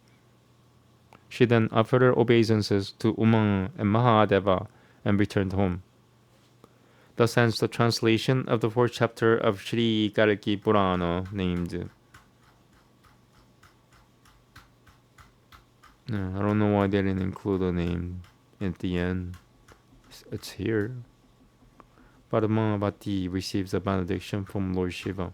She then offered her obeisances to Uma and Mahadeva and returned home. Thus ends the translation of the fourth chapter of Sri Kariki Purana, named Yeah, I don't know why they didn't include a name at the end. It's here. Padmavati receives a benediction from Lord Shiva.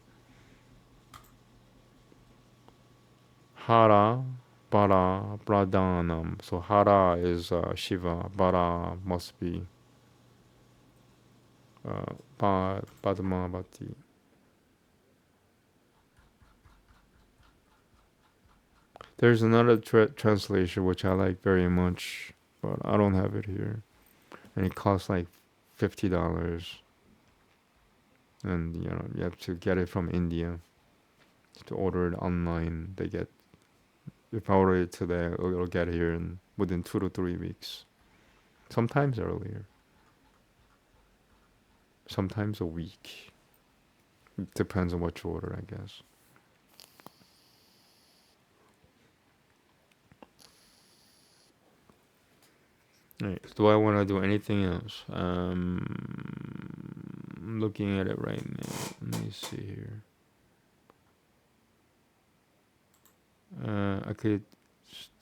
Hara, Bara, Pradhanam. So Hara is Shiva. Bara must be Padmavati. There's another translation which I like very much, but I don't have it here. And it costs like $50. And you have to get it from India. To order it online, if I order it today, it'll get here within 2 to 3 weeks. Sometimes earlier. Sometimes a week. It depends on what you order, I guess. Right. Do I want to do anything else? I'm looking at it right now. Let me see here.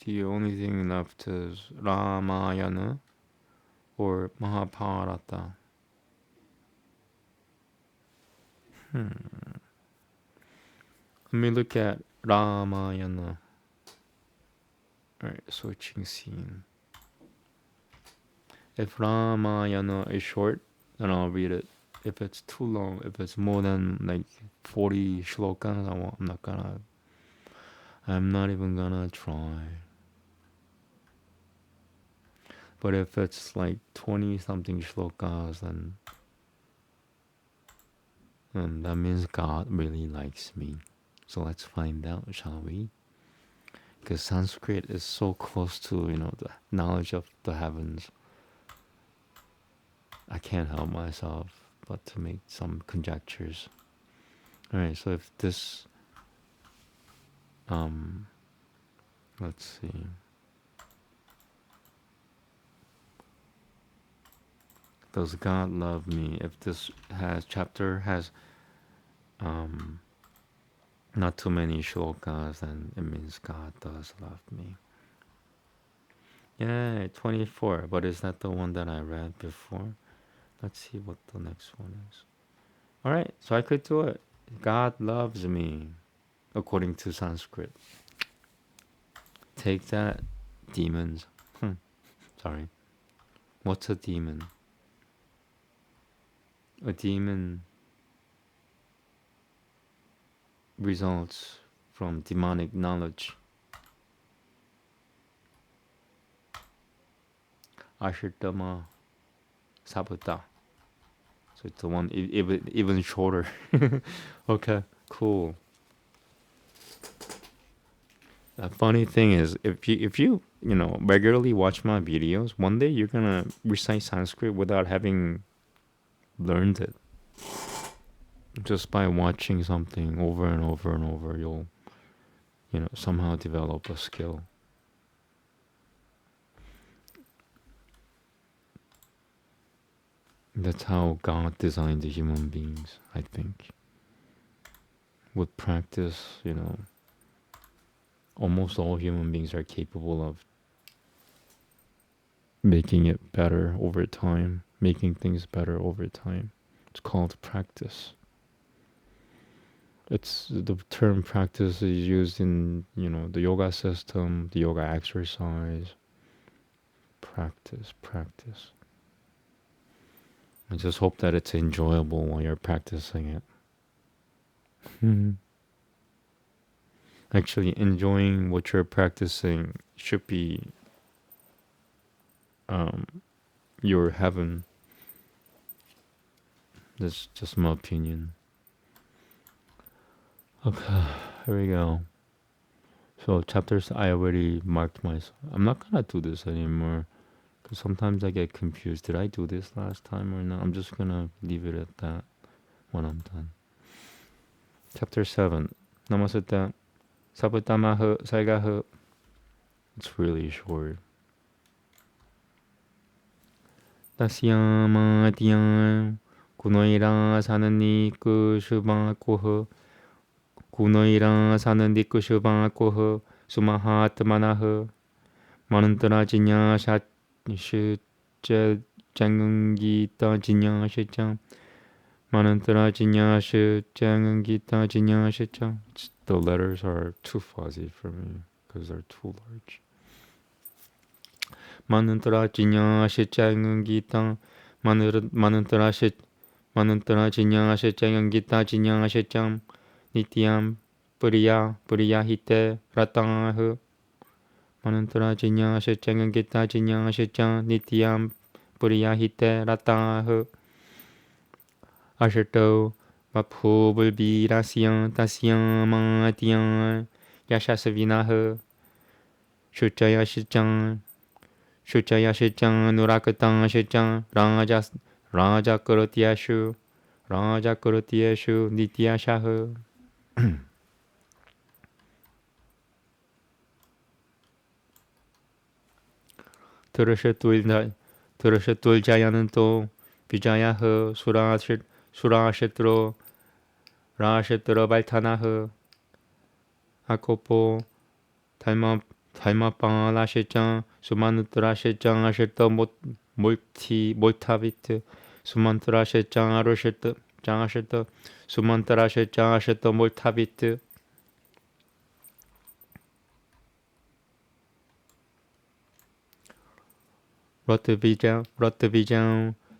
The only thing left is Ramayana or Mahabharata. Let me look at Ramayana. Alright, switching scene. If Ramayana is short, then I'll read it. If it's too long, if it's more than like 40 shlokas, I'm not even gonna try. But if it's like 20 something shlokas, then that means God really likes me. So let's find out, shall we? Because Sanskrit is so close to, the knowledge of the heavens. I can't help myself but to make some conjectures. Alright, so if this, let's see. Does God love me? If this chapter has not too many shlokas, then it means God does love me. Yeah, 24. But is that the one that I read before? Let's see what the next one is. Alright, so I could do it. God loves me, according to Sanskrit. Take that, demons. Sorry. What's a demon? A demon results from demonic knowledge. Ashitama Sabata. So it's the one even shorter. Okay, cool. The funny thing is, if you regularly watch my videos, one day you're gonna recite Sanskrit without having learned it. Just by watching something over and over and over, you'll somehow develop a skill. That's how God designed the human beings, I think. With practice, almost all human beings are capable of making it better over time, making things better over time. It's called practice. The term practice is used in, the yoga system, the yoga exercise. Practice. I just hope that it's enjoyable while you're practicing it. Actually, enjoying what you're practicing should be your heaven. That's just my opinion. Okay, here we go. So chapters I already marked myself. I'm not gonna do this anymore because sometimes I get confused. Did I do this last time or not? I'm just gonna leave it at that when I'm done. Chapter 7. Namasutta Saputamahu Saigahu. It's really short. Tasyama Kunoira Sanani Kushubakoho Kunoira Sanandi Kushubakoho Sumahatmanaho 만은떠나 지냐 샤시제 장응기타 지냐 시장 만은떠나 지냐 시장응기타 지냐 시장. The letters are too fuzzy for me because they're too large. 만은떠나 지냐 시장응기타 만은떠나 지냐 시장응기타 지냐 시장 니티암 뿌리야 히테 라땅아흐 만은떠나 지냐 시장응기타 지냐 시장 니티암 뿌리야 히테 라땅아흐 아셔또 마푸불비라시양 다시양 마티양 야샤스비나흐 슈자야 시장 누라크땅 시장 라자 그로티야슈 니티야샤흐. 들으셨돌자야는 또 비자야흐 수라시트로 라시트로 발타나흐 아코포 달마빵 라시짱 수만트라시짱 아시트 몰타비트 수만트라시짱 아르시트 장아시트 수만트라시짱 아시트 몰타비트. 러트비장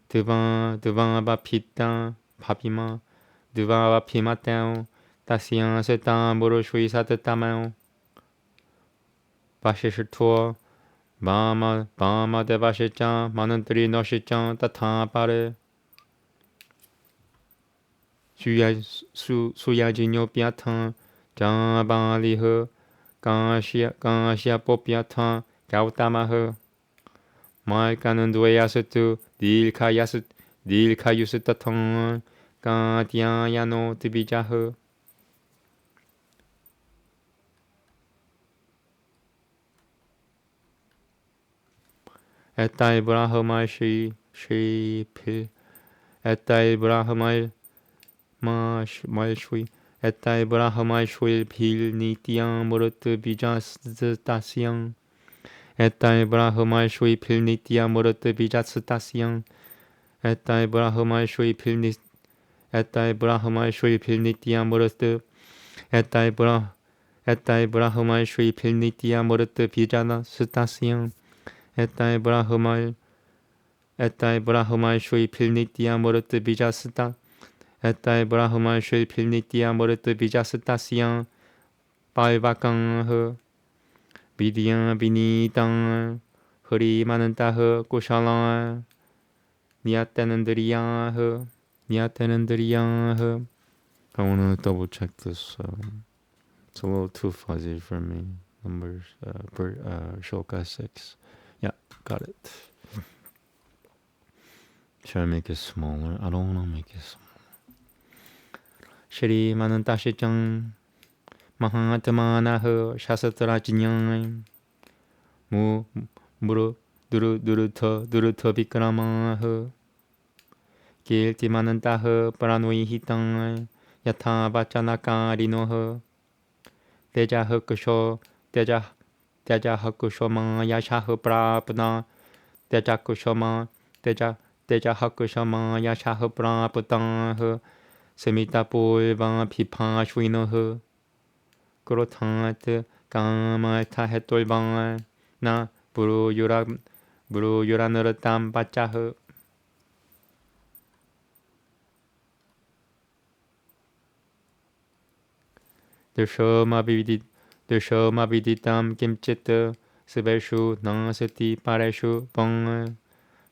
드방아바피땅 바비마 드방아바피마땅 다시양 세땅 모르슈이사드따마오 바시시투어 바마데바시짱 마는뜨리 너시짱 따타바레 수야지뇨 삐아탕 장바리흐 강아시아 뽀삐아탕 가우따마흐 말까는 두에야스투 닐카유스타탕 까디아야노 드비자흐. 에타이브라흐말 시필 에타이브라흐말 마슈이 에타이브라흐말 슈일 빌니티앙 모르트 비자스타시앙 에타이브라흐말 슈이 필니티아 모르트 비자스타시앙 에타이브라흐말 슈이 필니티아 모르트 에타이브라흐말 슈이 필니티아 모르트 비자스타시앙 에타이브라흐말 슈이 필니티아 모르트 비자스타 에타이브라흐말 슈이 필니티아 모르트 비자스타시앙 발바강흐 비디양 비니땅 흐리 많은 따흐 꾸샬랑 니아테는드리양흐. I want to double check this. It's a little too fuzzy for me. Numbers, Shloka 6. Yeah, got it. Should I make it smaller? I don't want to make it smaller. Shri Manantashichang Mahatmanaha Shasatrajinyang Muru Duruta Vikramaha Kiltimanantaha Paranoi Yatha Bachanaka Teja Hakusho Hakushoma Yashaha Prapna Teja Kushoma Teja Hakushoma Yashaha Prapna Semitapulva Pipa Shwinoha Kurotat Kamata Hetolva Na Buru Yuranaratam Bachaha. Deshoma viditam kimchit Siveshu Nasati Pareshu Bang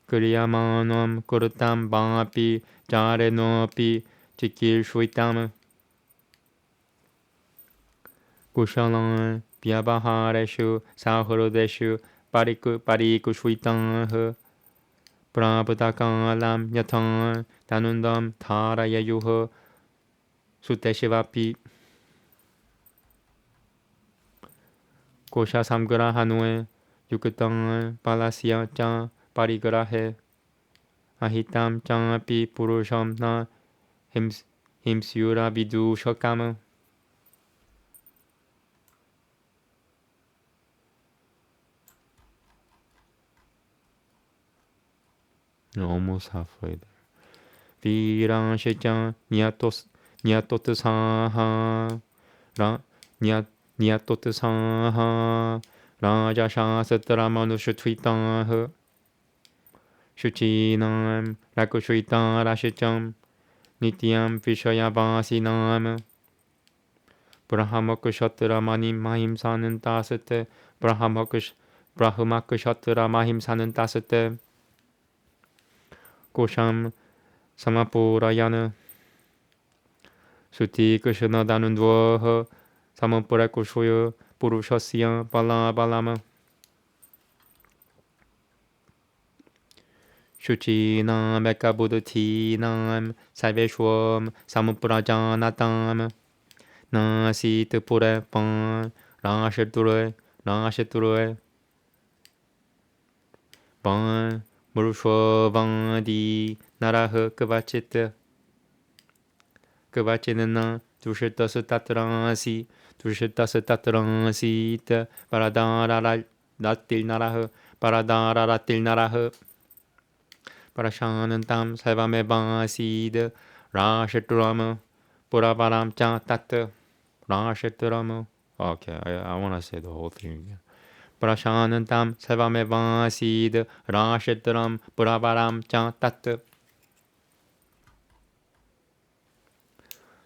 Kuryamanam Kurutam Bapi Jarenopi Chikir Shwitam Kushalan Pyabahareshu Sahurodeshu Pariku Shwitam Prabhutakalam Yatan Tanundam Tarayayuha Suteshivapi Kosha Samgra Hanue Yukutang Palasia Chan Parigrahe Ahitam Chan Pi Purusham Na Himsyura Vidu Shokam. Almost halfway there. Virang shijang niatotu saha ra niatotu saha raja shasatra manushutvitah shuchinam rakushuita rashijam nityam vishayavasinam brahmakushatra mahim sa는 따스때 brahmakushatra mahim 사는 따스때 고샴 samapurayana suti krishna danundvoha samapurakushoya purushasya balabalama shuchinam ekabuddhatinam sarveshwam samapurajanatam nasitpure pan rashiture pan Murushavandi Naraha Kavachitana Dushitasa Tatransi Paradara Latil Naraha Paradara Latil Naraha Parashanantam Savamebhasid Rashiturama Puraparam Cha Tat Rashiturama. Okay, I want to say the whole thing again. Prashanantam Savamevāsid Rāshitram Puravaram Cha Tat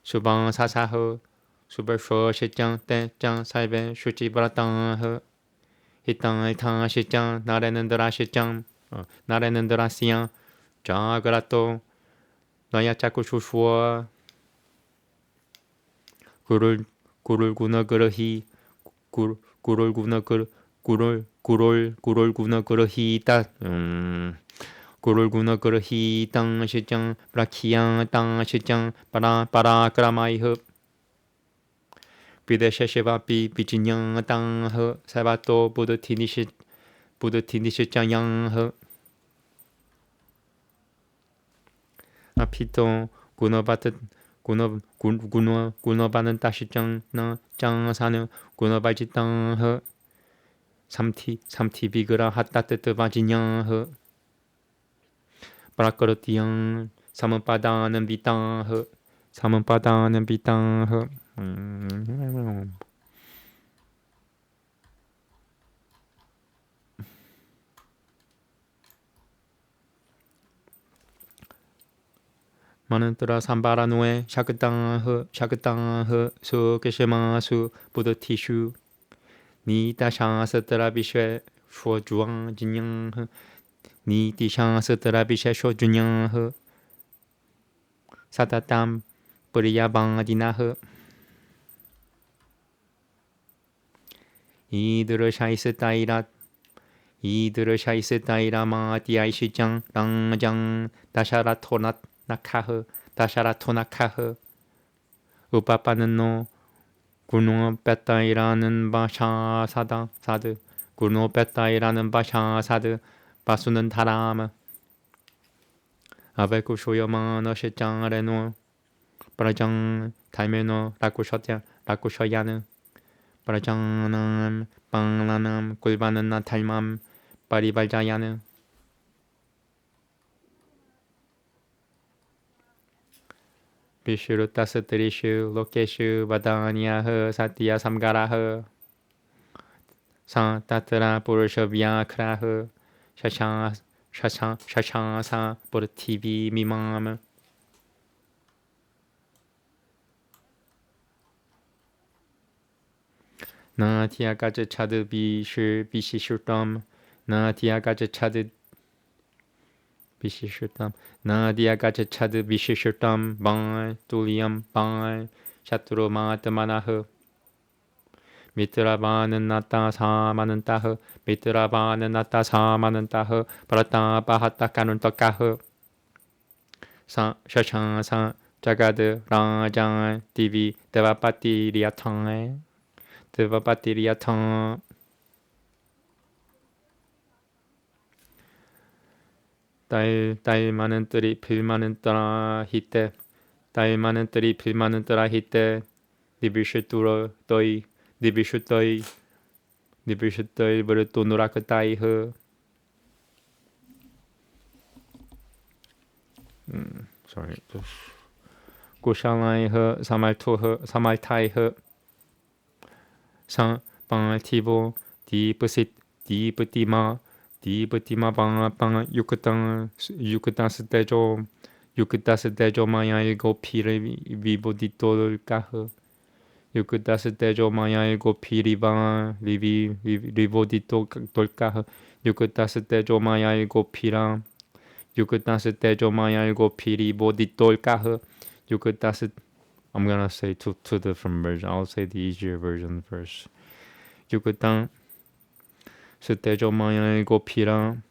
Subhan Sasaho Subharsho Shichan Te Chan Saive Shuchi Vrataha Hitan Hitan Shichan Narenandra Shichan Narenandra Siyan Jagrato Naya Chakushushwa Gurul Gunagurahi Gurul Gunagurahi Gurul Gunagurahita Gurul Gunagurahitang Shijang Prakyang Tang Shijang Parakramaiha Videsheshevapi Vijinyang Tang Savato Buddhatinishijang Apito Gunabanan Tashijang Na Jang Sanu Gunabajitang Samti Vigra Hatat Vajinyang Prakrutiyang Samapadanam Vitang Manantra Sambaranue Shakatang Su Keshemasu Buddha Tishu Ni Dashasatra Vishe Shuojuang Jinyang Ni Dishasatra Vishe Shuojunyang Satatam Puriyabang 이들을 샤이스타이라 마디아이시장 랑장 다샤라토나카흐 우파파는노 구노페타이라는 바샤사드 구노페타이라는 바샤사드 바수는 다람 아베쿠쇼여마너 시장레노 브라장 달메노 라쿠셔야는 브라장남 빵라남 꿀바는 나탈맘 파리발자야는 비슈르 따스트리슈 로케슈 바다니아흐 사티야 삼가라흐 사타트라 부르셔비아크라흐 샤샤사 부르티비 미맘 나티아가즈 차드 비시슈담 나디아가즈 차드 비시슈담 방 뚜리엄 방 샤투로 마트마나흐 미트라바는 나타 사마는 따흐 미트라바는 나타 사마는 따흐 바라타 바하타 까눈 떡까흐 샤샤사 자가드 라장 디비 데바파티리아탕 딸 많은 뜰이 빌 많은 떠라 히때 딸 많은 뜰이 빌 많은 떠라 히때 니비슈뚜러 떠이 니비슈떠이 버르 또누라크 따이흐 sorry. Goshalai Samaltai San Tivo Deepasit Deepatima Deepatima Bang Yukutan Stejo Maya Ego Pire Vivo Ditol Kahe Yukutas Maya Ego Piri Van Vivo Ditol Kahe Yukutas Maya Ego Pira Yukutas Maya Ego Piri Boditol Kahe Yukutas. I'm gonna say two different versions. I'll say the easier version first. Yukutan Stejo Maya Ego Pira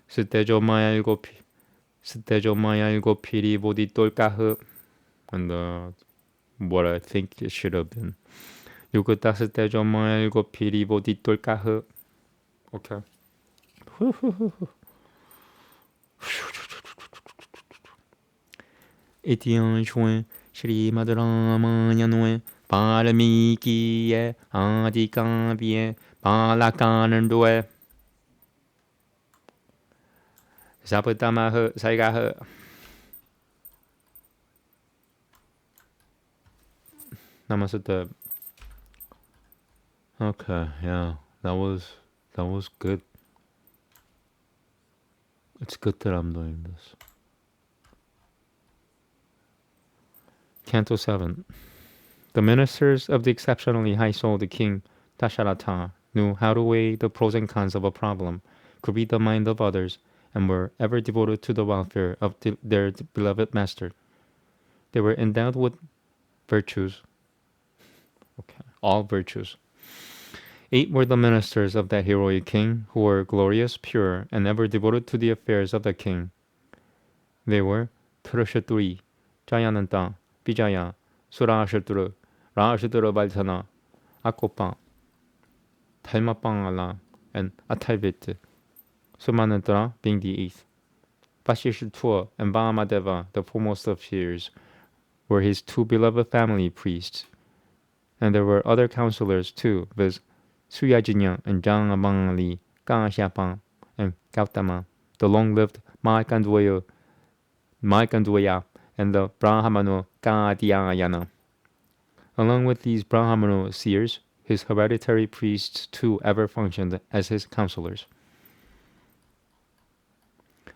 Stejo Maya Ego Piri Boditol Kahe, and what I think it should have been. Yukutas Tejo Maya Ego Piri Boditol Kahe. Okay. Etian Shuen Shri Madhuramanyanwe Paramiki Adikambie Palakanandue Zapatamahe Saigahe. Namaste. Okay, yeah, that was good. It's good that I'm doing this. Canto 7. The ministers of the exceptionally high-souled king Dasharatha knew how to weigh the pros and cons of a problem, could read the mind of others, and were ever devoted to the welfare of their beloved master. They were endowed with virtues. Okay, all virtues. 8 were the ministers of that heroic king, who were glorious, pure, and ever devoted to the affairs of the king. They were Trushaturi, Jayananta, Vijaya, Surashatra, Rashatra Valsana, Akopa, Talmapangala, and Atalvit, Sumanatra being the 8th. Vashishatua and Vamadeva, the foremost of peers, were his 2 beloved family priests. And there were other counselors too, viz. Suyajinya and Jangabangali, Kanshyapa, and Gautama, the long-lived Maikandwaya, and the Brahmano Kadyayana. Along with these Brahmano seers, his hereditary priests too ever functioned as his counselors.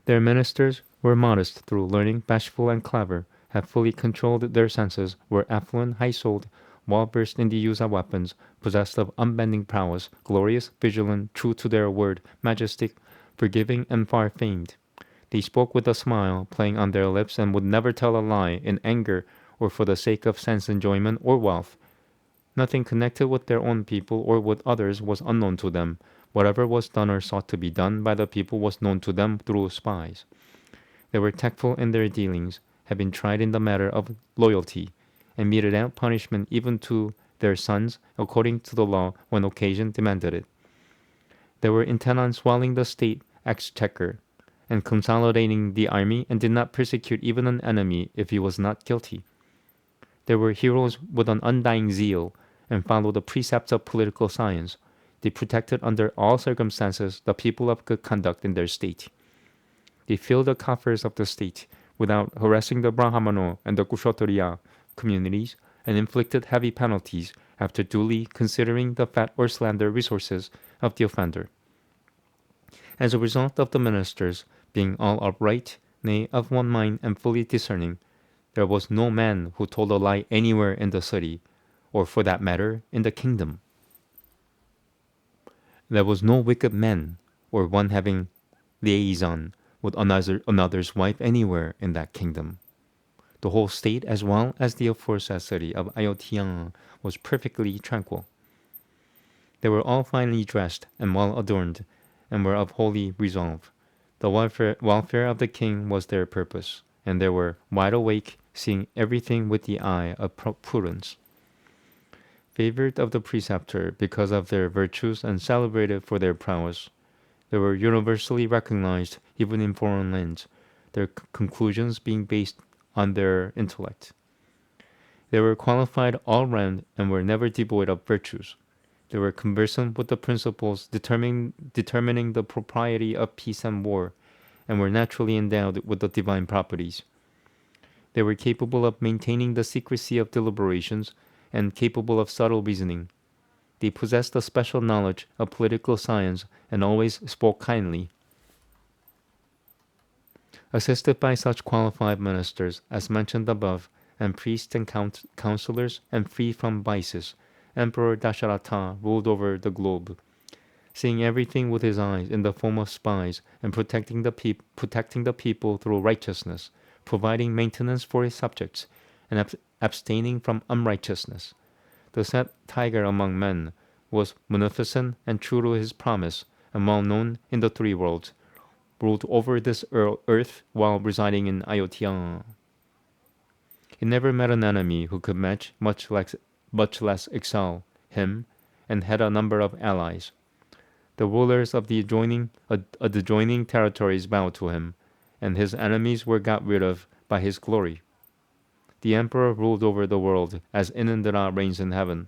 Their ministers were modest through learning, bashful and clever, had fully controlled their senses, were affluent, high-souled, well-versed in the use of weapons, possessed of unbending prowess, glorious, vigilant, true to their word, majestic, forgiving, and far famed. They spoke with a smile playing on their lips, and would never tell a lie in anger or for the sake of sense enjoyment or wealth. Nothing connected with their own people or with others was unknown to them. Whatever was done or sought to be done by the people was known to them through spies. They were tactful in their dealings, had been tried in the matter of loyalty, and meted out punishment even to their sons according to the law when occasion demanded it. They were intent on swelling the state exchequer and consolidating the army, and did not persecute even an enemy if he was not guilty. They were heroes with an undying zeal, and followed the precepts of political science. They protected under all circumstances the people of good conduct in their state. They filled the coffers of the state without harassing the Brahmano and the Kshatriya communities, and inflicted heavy penalties after duly considering the fat or slender resources of the offender. As a result of the ministers being all upright, nay, of one mind and fully discerning, there was no man who told a lie anywhere in the city, or for that matter, in the kingdom. There was no wicked man, or one having liaison with another's wife anywhere in that kingdom. The whole state, as well as the aforesaid city of Ayodhya, was perfectly tranquil. They were all finely dressed and well adorned, and were of holy resolve. The welfare of the king was their purpose, and they were wide awake, seeing everything with the eye of prudence. Favored of the preceptor because of their virtues and celebrated for their prowess, they were universally recognized even in foreign lands, their conclusions being based on their intellect. They were qualified all round and were never devoid of virtues. They were conversant with the principles determining the propriety of peace and war, and were naturally endowed with the divine properties. They were capable of maintaining the secrecy of deliberations and capable of subtle reasoning. They possessed a special knowledge of political science and always spoke kindly. Assisted by such qualified ministers as mentioned above, and priests and counselors, and free from vices, Emperor Dasharatha ruled over the globe, seeing everything with his eyes in the form of spies, and protecting the people through righteousness, providing maintenance for his subjects, and abstaining from unrighteousness. The set tiger among men was munificent and true to his promise, and well known in the three worlds, ruled over this earth while residing in Ayodhya. He never met an enemy who could match, much less excel, him, and had a number of allies. The rulers of the adjoining territories bowed to him, and his enemies were got rid of by his glory. The emperor ruled over the world as Inandra reigns in heaven.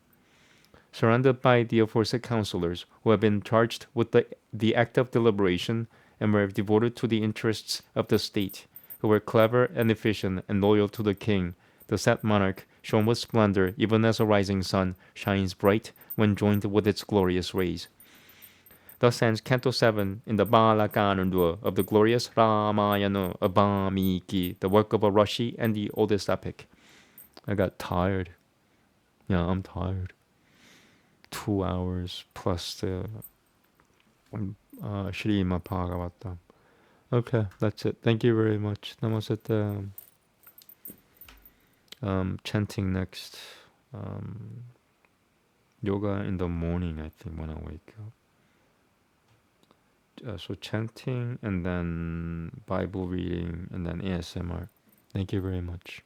Surrounded by the aforesaid counselors who have been charged with the act of deliberation and were devoted to the interests of the state, who were clever and efficient and loyal to the king, the said monarch shone with splendor even as a rising sun shines bright when joined with its glorious rays. Thus ends Canto 7 in the Balakananda of the glorious Ramayana of Valmiki, the work of a Rishi and the oldest epic. I got tired. Yeah, I'm tired. 2 hours plus the Srimad Bhagavatam. Okay, that's it. Thank you very much. Namaste. Chanting next. Yoga in the morning, I think, when I wake up. So chanting and then Bible reading and then ASMR. Thank you very much.